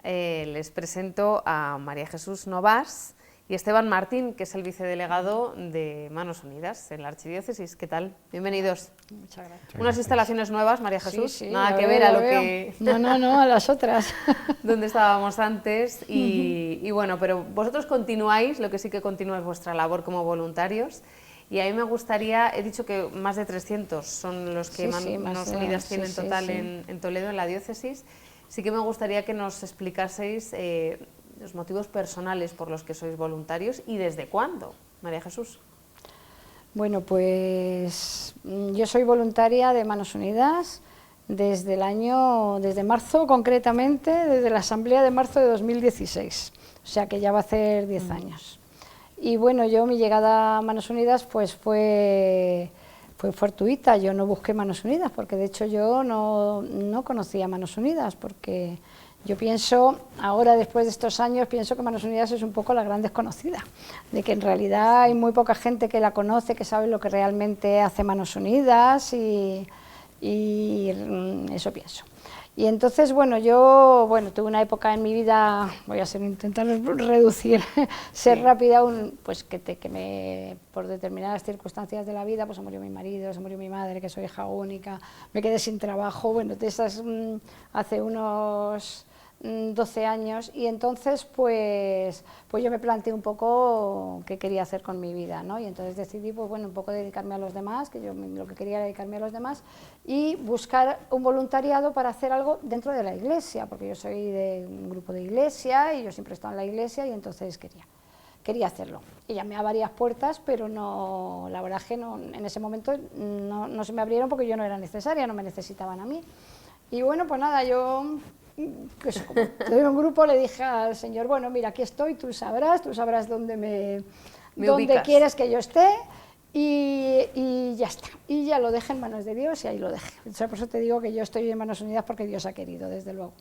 [SPEAKER 1] les presento a María Jesús Novas y Esteban Martín, que es el vicedelegado de Manos Unidas en la Archidiócesis. ¿Qué tal? Bienvenidos.
[SPEAKER 7] Muchas gracias.
[SPEAKER 1] Unas instalaciones nuevas, María Jesús,
[SPEAKER 7] Sí,
[SPEAKER 1] nada que ver a lo
[SPEAKER 7] veo.
[SPEAKER 1] que...
[SPEAKER 7] No, a las otras.
[SPEAKER 1] donde estábamos antes y bueno, pero vosotros continuáis, lo que sí que continúa es vuestra labor como voluntarios y a mí me gustaría, he dicho que más de 300 son los que Manos Unidas tienen en total en Toledo, en la diócesis. Sí que me gustaría que nos explicaseis los motivos personales por los que sois voluntarios y desde cuándo, María Jesús.
[SPEAKER 7] Bueno, pues yo soy voluntaria de Manos Unidas desde marzo concretamente, desde la Asamblea de marzo de 2016, o sea que ya va a hacer 10 años. Y bueno, mi llegada a Manos Unidas pues fue fortuita, yo no busqué Manos Unidas, porque de hecho yo no conocía Manos Unidas, porque yo pienso, ahora después de estos años, pienso que Manos Unidas es un poco la gran desconocida, de que en realidad hay muy poca gente que la conoce, que sabe lo que realmente hace Manos Unidas y eso pienso. Y entonces, bueno, yo tuve una época en mi vida, voy a intentar reducir, ser rápida, pues por determinadas circunstancias de la vida, pues se murió mi marido, se murió mi madre, que soy hija única, me quedé sin trabajo, bueno, de esas hace unos 12 años, y entonces pues yo me planteé un poco qué quería hacer con mi vida, ¿no? Y entonces decidí pues un poco dedicarme a los demás, que yo lo que quería era dedicarme a los demás, y buscar un voluntariado para hacer algo dentro de la iglesia, porque yo soy de un grupo de iglesia y yo siempre he estado en la iglesia y entonces quería hacerlo. Y llamé a varias puertas, pero la verdad es que en ese momento no se me abrieron porque yo no era necesaria, no me necesitaban a mí. Y bueno, pues nada, yo... Pues como en un grupo le dije al Señor, bueno, mira, aquí estoy, tú sabrás dónde dónde quieres que yo esté y ya está. Y ya lo dejé en manos de Dios y ahí lo dejé. O sea, por eso te digo que yo estoy en Manos Unidas porque Dios ha querido, desde luego.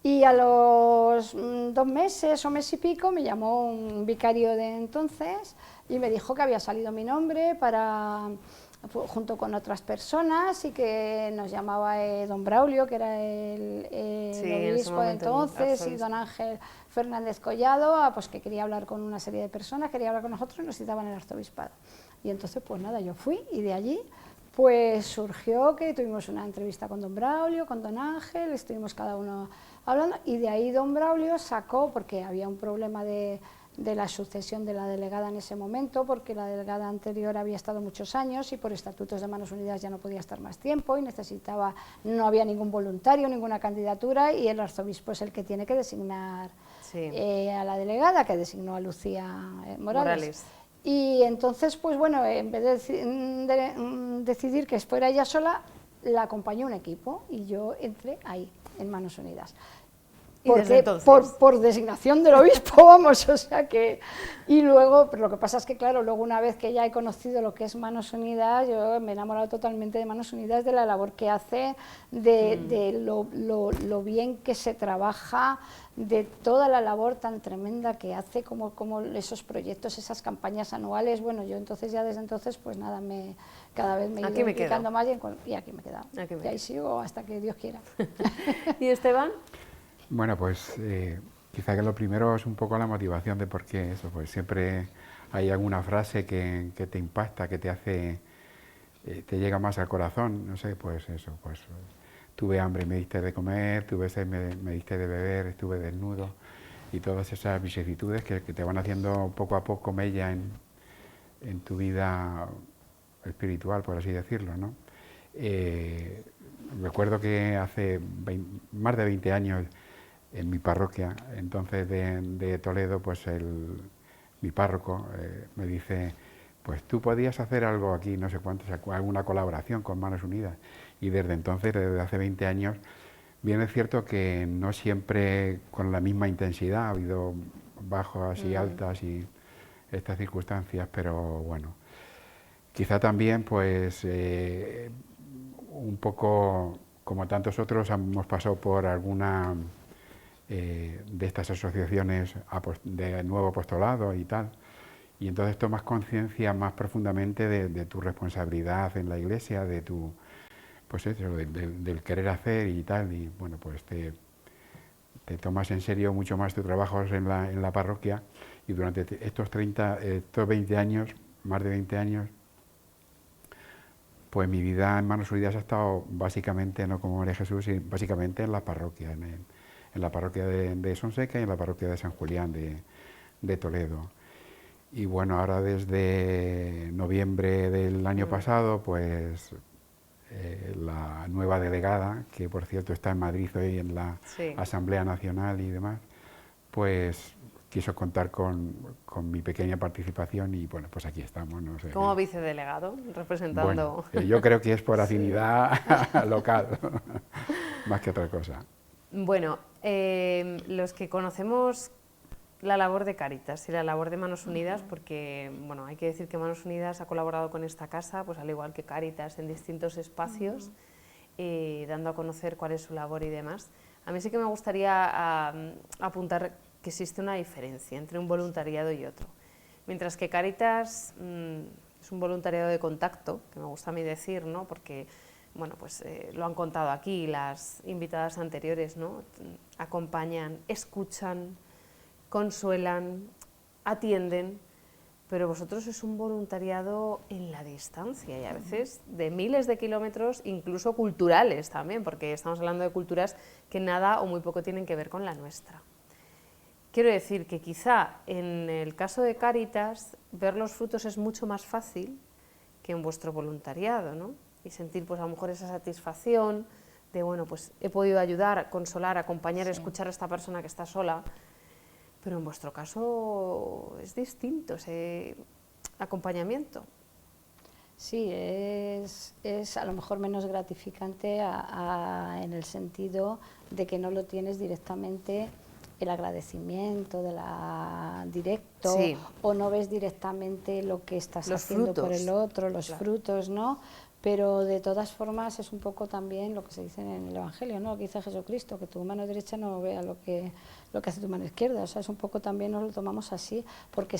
[SPEAKER 7] Y a los 2 meses o mes y pico me llamó un vicario de entonces y me dijo que había salido mi nombre junto con otras personas y que nos llamaba don Braulio, que era el obispo de entonces, y don Ángel Fernández Collado, pues que quería hablar con una serie de personas, quería hablar con nosotros y nos citaban en el arzobispado. Y entonces pues nada, yo fui y de allí pues surgió que tuvimos una entrevista con don Braulio, con don Ángel, estuvimos cada uno hablando y de ahí don Braulio sacó, porque había un problema de la sucesión de la delegada en ese momento, porque la delegada anterior había estado muchos años y por estatutos de Manos Unidas ya no podía estar más tiempo y no había ningún voluntario, ninguna candidatura, y el arzobispo es el que tiene que designar a la delegada, que designó a Lucía Morales. Y entonces, pues bueno, en vez de decidir que fuera ella sola, la acompañó un equipo y yo entré ahí, en Manos Unidas.
[SPEAKER 1] ¿Y desde entonces?
[SPEAKER 7] Por designación del obispo, vamos, o sea que... Y luego, pero lo que pasa es que, claro, luego una vez que ya he conocido lo que es Manos Unidas, yo me he enamorado totalmente de Manos Unidas, de la labor que hace, de lo bien que se trabaja, de toda la labor tan tremenda que hace, como esos proyectos, esas campañas anuales. Bueno, yo entonces ya desde entonces, pues nada, cada vez me he ido implicando más y aquí me he quedado. Y ahí sigo hasta que Dios quiera.
[SPEAKER 1] ¿Y Esteban?
[SPEAKER 8] Bueno, pues quizá que lo primero es un poco la motivación de por qué eso, pues siempre hay alguna frase que te impacta, que te hace, te llega más al corazón, no sé, pues eso, pues tuve hambre, me diste de comer, tuve sed, me diste de beber, estuve desnudo, y todas esas vicisitudes que te van haciendo poco a poco mella en tu vida espiritual, por así decirlo, ¿no? Recuerdo que hace más de 20 años, en mi parroquia, entonces de Toledo, pues mi párroco me dice, pues tú podías hacer algo aquí, no sé cuánto, alguna colaboración con Manos Unidas. Y desde entonces, desde hace 20 años, bien es cierto que no siempre con la misma intensidad, ha habido bajos y altas y estas circunstancias, pero bueno, quizá también pues un poco como tantos otros hemos pasado por alguna de estas asociaciones de nuevo apostolado y tal, y entonces tomas conciencia más profundamente de tu responsabilidad en la Iglesia, de tu, pues eso, del querer hacer y tal, y bueno, pues te tomas en serio mucho más tu trabajo en la parroquia, y durante estos 20 años, más de 20 años, pues mi vida en Manos Unidas ha estado básicamente, no como María Jesús, sino básicamente en la parroquia, en la parroquia de Sonseca y en la parroquia de San Julián de Toledo. Y bueno, ahora desde noviembre del año pasado, pues la nueva delegada, que por cierto está en Madrid hoy en la Asamblea Nacional y demás, pues quiso contar con mi pequeña participación y bueno, pues aquí estamos. No sé,
[SPEAKER 1] como vicedelegado, representando...
[SPEAKER 8] Bueno, yo creo que es por afinidad local, más que otra cosa.
[SPEAKER 1] Bueno, los que conocemos la labor de Cáritas y la labor de Manos Unidas, porque bueno, hay que decir que Manos Unidas ha colaborado con esta casa, pues al igual que Cáritas, en distintos espacios, dando a conocer cuál es su labor y demás. A mí sí que me gustaría apuntar que existe una diferencia entre un voluntariado y otro. Mientras que Cáritas es un voluntariado de contacto, que me gusta a mí decir, ¿no? Porque bueno, pues lo han contado aquí las invitadas anteriores, ¿no? Acompañan, escuchan, consuelan, atienden, pero vosotros es un voluntariado en la distancia y a veces de miles de kilómetros, incluso culturales también, porque estamos hablando de culturas que nada o muy poco tienen que ver con la nuestra. Quiero decir que quizá en el caso de Cáritas ver los frutos es mucho más fácil que en vuestro voluntariado, ¿no? Y sentir pues a lo mejor esa satisfacción de, bueno, pues he podido ayudar, consolar, acompañar, escuchar a esta persona que está sola, pero en vuestro caso es distinto ese acompañamiento.
[SPEAKER 7] Sí, es a lo mejor menos gratificante en el sentido de que no lo tienes directamente el agradecimiento directo, o no ves directamente lo que estás haciendo por el otro, los frutos, ¿no? Pero de todas formas es un poco también lo que se dice en el Evangelio, ¿no? Lo que dice Jesucristo, que tu mano derecha no vea lo que hace tu mano izquierda. O sea, es un poco también nos lo tomamos así, porque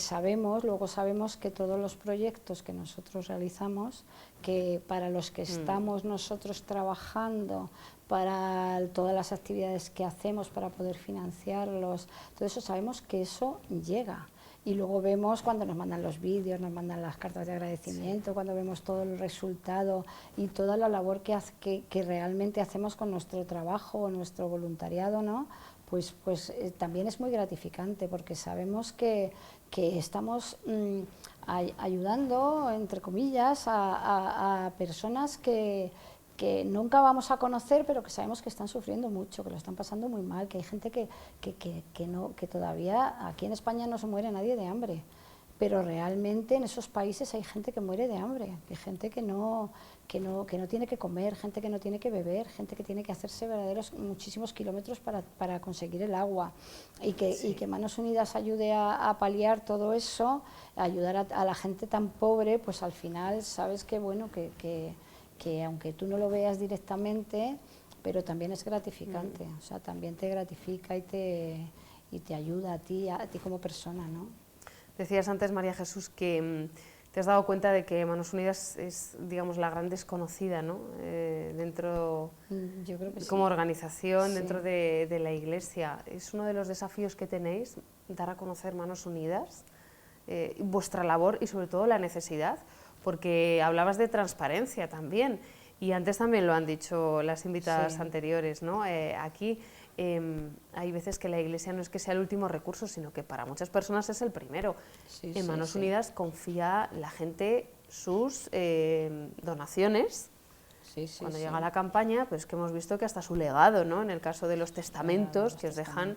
[SPEAKER 7] luego sabemos que todos los proyectos que nosotros realizamos, que para los que estamos nosotros trabajando, para todas las actividades que hacemos para poder financiarlos, todo eso sabemos que eso llega. Y luego vemos cuando nos mandan los vídeos, nos mandan las cartas de agradecimiento, cuando vemos todo el resultado y toda la labor que realmente hacemos con nuestro trabajo o nuestro voluntariado, ¿no? Pues también es muy gratificante, porque sabemos que estamos ayudando, entre comillas, a personas que nunca vamos a conocer, pero que sabemos que están sufriendo mucho, que lo están pasando muy mal, que hay gente que todavía aquí en España no se muere nadie de hambre. pero realmente en esos países hay gente que muere de hambre, hay gente que no tiene que comer, gente que no tiene que beber, gente que tiene que hacerse muchísimos kilómetros para conseguir el agua, y que Manos Unidas ayude a paliar todo eso, a ayudar a la gente tan pobre, pues al final sabes que bueno, que aunque tú no lo veas directamente, pero también es gratificante, o sea, también te gratifica y te ayuda a ti como persona, ¿no?
[SPEAKER 1] Decías antes, María Jesús, que te has dado cuenta de que Manos Unidas es, digamos, la gran desconocida, ¿no? Dentro,
[SPEAKER 7] yo creo que sí,
[SPEAKER 1] como organización,
[SPEAKER 7] sí,
[SPEAKER 1] dentro de la Iglesia. ¿Es uno de los desafíos que tenéis, dar a conocer Manos Unidas, vuestra labor y sobre todo la necesidad? Porque hablabas de transparencia también, y antes también lo han dicho las invitadas anteriores, ¿no? Aquí hay veces que la Iglesia no es que sea el último recurso, sino que para muchas personas es el primero. En Manos Unidas confía la gente sus donaciones. Cuando llega la campaña, pues que hemos visto que hasta su legado, ¿no? En el caso de los testamentos, que os dejan.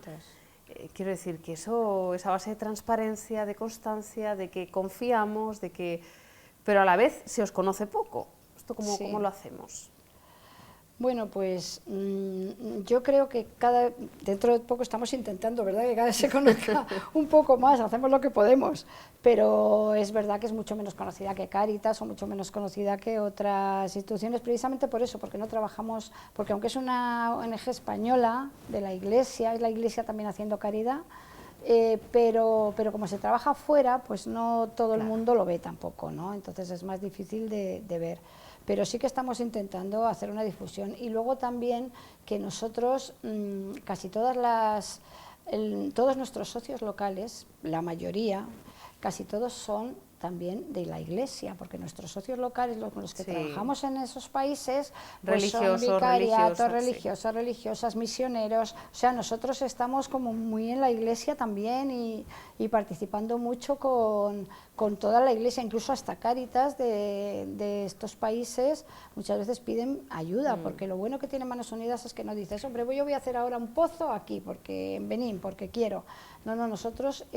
[SPEAKER 1] Quiero decir que esa base de transparencia, de constancia, de que confiamos, pero a la vez se os conoce poco. ¿Esto cómo lo hacemos?
[SPEAKER 7] Bueno, pues yo creo que dentro de poco estamos intentando, ¿verdad?, que cada vez se conozca un poco más, hacemos lo que podemos, pero es verdad que es mucho menos conocida que Cáritas o mucho menos conocida que otras instituciones, precisamente por eso, porque no trabajamos, porque aunque es una ONG española de la Iglesia, es la Iglesia también haciendo caridad, pero como se trabaja fuera, pues no todo el mundo lo ve tampoco, ¿no? Entonces es más difícil de ver. Pero sí que estamos intentando hacer una difusión, y luego también que nosotros, casi todos nuestros socios locales, la mayoría, casi todos son también de la Iglesia, porque nuestros socios locales, con los que trabajamos en esos países, pues son vicariatos, religiosos, religiosas, misioneros, o sea, nosotros estamos como muy en la Iglesia también y participando mucho con toda la Iglesia, incluso hasta Cáritas de estos países muchas veces piden ayuda, porque lo bueno que tiene Manos Unidas es que no dices, hombre, yo voy a hacer ahora un pozo aquí, porque en Benín, porque quiero. No, a nosotros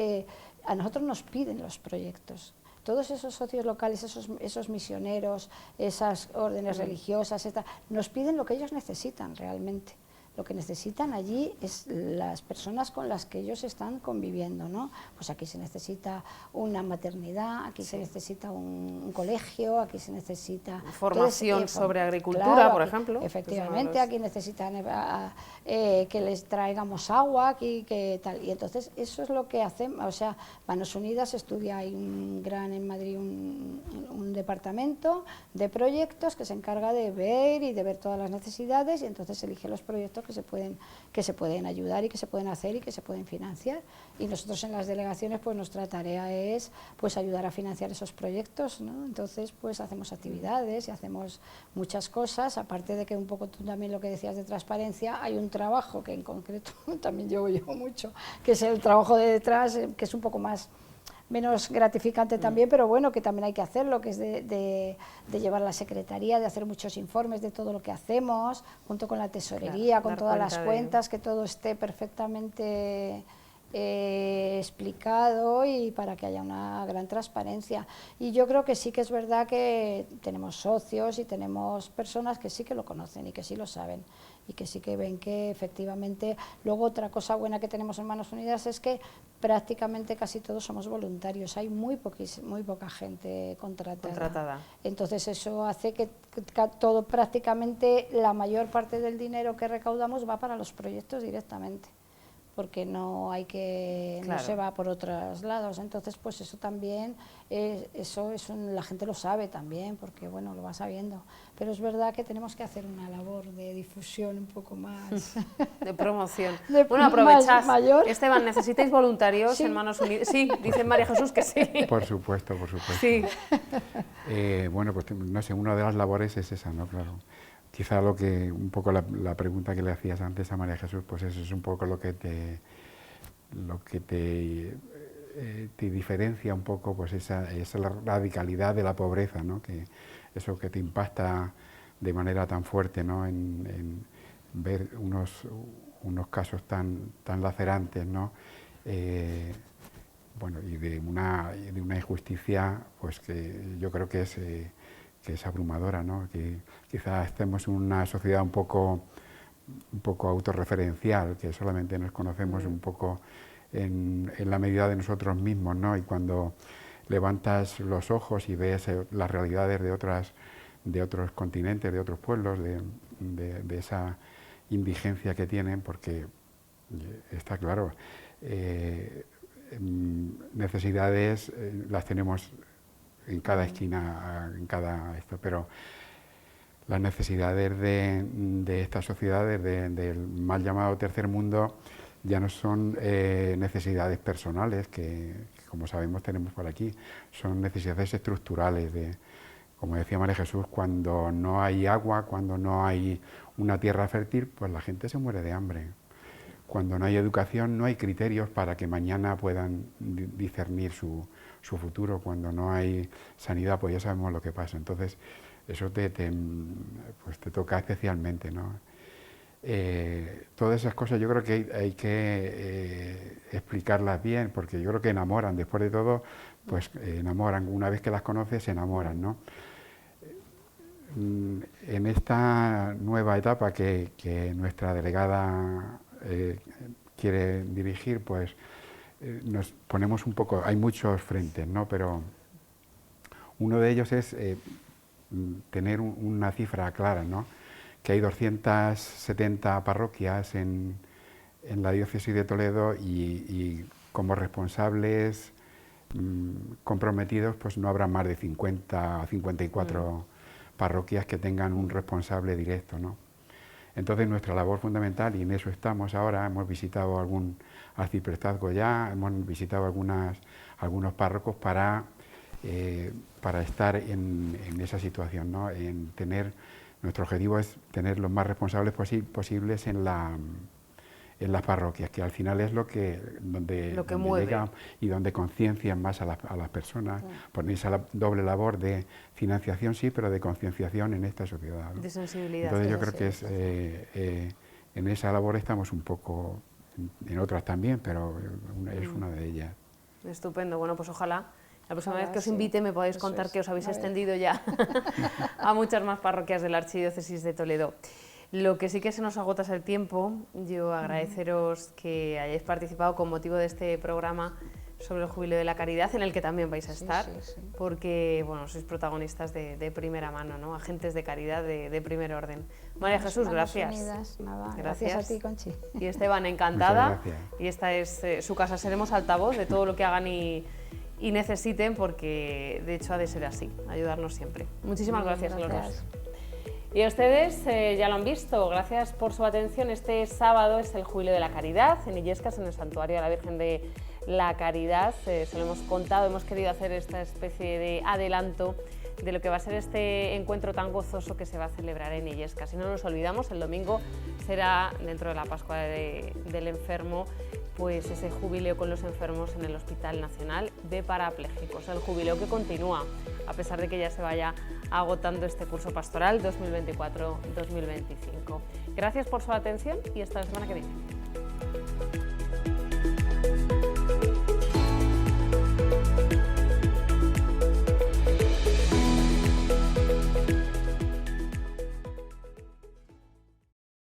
[SPEAKER 7] nos piden los proyectos. Todos esos socios locales, esos misioneros, esas órdenes religiosas, nos piden lo que ellos necesitan realmente. Lo que necesitan allí es las personas con las que ellos están conviviendo, ¿no? Pues aquí se necesita una maternidad, aquí se necesita un colegio, aquí se necesita
[SPEAKER 1] formación sobre agricultura, por ejemplo.
[SPEAKER 7] Efectivamente, aquí necesitan que les traigamos agua, aquí que tal. Y entonces eso es lo que hacemos, o sea, Manos Unidas estudia, hay en Madrid un departamento de proyectos que se encarga de ver todas las necesidades, y entonces elige los proyectos que se pueden ayudar y que se pueden hacer y que se pueden financiar, y nosotros en las delegaciones pues nuestra tarea es pues ayudar a financiar esos proyectos, ¿no? Entonces pues hacemos actividades y hacemos muchas cosas, aparte de que un poco tú también lo que decías de transparencia, hay un trabajo que en concreto también llevo yo mucho, que es el trabajo de detrás, que es un poco menos gratificante también, pero bueno, que también hay que hacerlo, que es de llevar la secretaría, de hacer muchos informes de todo lo que hacemos, junto con la tesorería, con todas las cuentas, que todo esté perfectamente explicado y para que haya una gran transparencia. Y yo creo que sí que es verdad que tenemos socios y tenemos personas que sí que lo conocen y que sí lo saben y que sí que ven que efectivamente. Luego otra cosa buena que tenemos en Manos Unidas es que prácticamente casi todos somos voluntarios, hay muy poca gente contratada. Entonces eso hace que todo, prácticamente la mayor parte del dinero que recaudamos va para los proyectos directamente, porque no se va por otros lados. Entonces pues eso también, la gente lo sabe también, porque bueno, lo va sabiendo, pero es verdad que tenemos que hacer una labor de difusión un poco más
[SPEAKER 1] de promoción. Bueno, aprovechad,
[SPEAKER 7] mayor.
[SPEAKER 1] Esteban, ¿necesitáis voluntarios en Manos Unidas? Sí, dice María Jesús que sí.
[SPEAKER 8] Por supuesto.
[SPEAKER 1] Sí.
[SPEAKER 8] Bueno, pues no sé, una de las labores es esa, ¿no? Claro. Quizá un poco la pregunta que le hacías antes a María Jesús, pues eso es un poco lo que te diferencia un poco, pues esa la radicalidad de la pobreza, ¿no? Que eso que te impacta de manera tan fuerte, ¿no? En ver unos casos tan lacerantes, ¿no? bueno, y de una injusticia pues que yo creo que es abrumadora, ¿no? Que quizás estemos en una sociedad un poco autorreferencial, que solamente nos conocemos un poco en la medida de nosotros mismos, ¿no? Y cuando levantas los ojos y ves las realidades de otros continentes, de otros pueblos, de esa indigencia que tienen, porque está claro, necesidades las tenemos en cada esquina, pero las necesidades de estas sociedades, del mal llamado tercer mundo, ya no son necesidades personales, que como sabemos tenemos por aquí, son necesidades estructurales, como decía María Jesús, cuando no hay agua, cuando no hay una tierra fértil, pues la gente se muere de hambre. Cuando no hay educación, no hay criterios para que mañana puedan discernir su futuro. Cuando no hay sanidad, pues ya sabemos lo que pasa. Entonces, eso te toca especialmente, ¿no? Todas esas cosas yo creo que hay que explicarlas bien, porque yo creo que enamoran, después de todo, pues enamoran. Una vez que las conoces, se enamoran, ¿no? En esta nueva etapa que nuestra delegada quiere dirigir, pues nos ponemos un poco, hay muchos frentes, ¿no? Pero uno de ellos es tener una cifra clara, ¿no? Que hay 270 parroquias en la diócesis de Toledo y como responsables comprometidos, pues no habrá más de 50 o 54 parroquias que tengan un responsable directo, ¿no? Entonces nuestra labor fundamental, y en eso estamos ahora, hemos visitado algún arciprestazgo ya, hemos visitado algunos párrocos para estar en esa situación, ¿no? Nuestro objetivo es tener los más responsables posibles en las parroquias, que al final es donde
[SPEAKER 1] mueve
[SPEAKER 8] llega y donde conciencian más a las personas, por esa doble labor de financiación, sí, pero de concienciación en esta sociedad, ¿no?
[SPEAKER 1] De sensibilidad.
[SPEAKER 8] Entonces yo creo que en esa labor estamos un poco, en otras también, pero es una de ellas.
[SPEAKER 1] Estupendo. Bueno, pues ojalá la próxima vez que os invite me podáis contar que os habéis extendido ya a muchas más parroquias de la Archidiócesis de Toledo. Lo que sí que se nos agota es el tiempo. Yo agradeceros que hayáis participado con motivo de este programa sobre el Jubileo de la Caridad, en el que también vais a estar, porque bueno, sois protagonistas de primera mano, ¿no? Agentes de caridad de primer orden. María Jesús, gracias.
[SPEAKER 7] Gracias a ti, Conchi.
[SPEAKER 1] Y Esteban, encantada.
[SPEAKER 8] Muchas gracias.
[SPEAKER 1] Y esta es su casa, seremos altavoz de todo lo que hagan y necesiten, porque de hecho ha de ser así, ayudarnos siempre. Muchísimas gracias a los dos. Y a ustedes ya lo han visto, gracias por su atención. Este sábado es el Jubileo de la Caridad en Illescas, en el Santuario de la Virgen de la Caridad. Se lo hemos contado, hemos querido hacer esta especie de adelanto de lo que va a ser este encuentro tan gozoso que se va a celebrar en Illescas. Si no nos olvidamos, el domingo será, dentro de la Pascua del Enfermo, pues ese jubileo con los enfermos en el Hospital Nacional de Parapléjicos. El jubileo que continúa, a pesar de que ya se vaya agotando este curso pastoral 2024-2025. Gracias por su atención y hasta la semana que viene.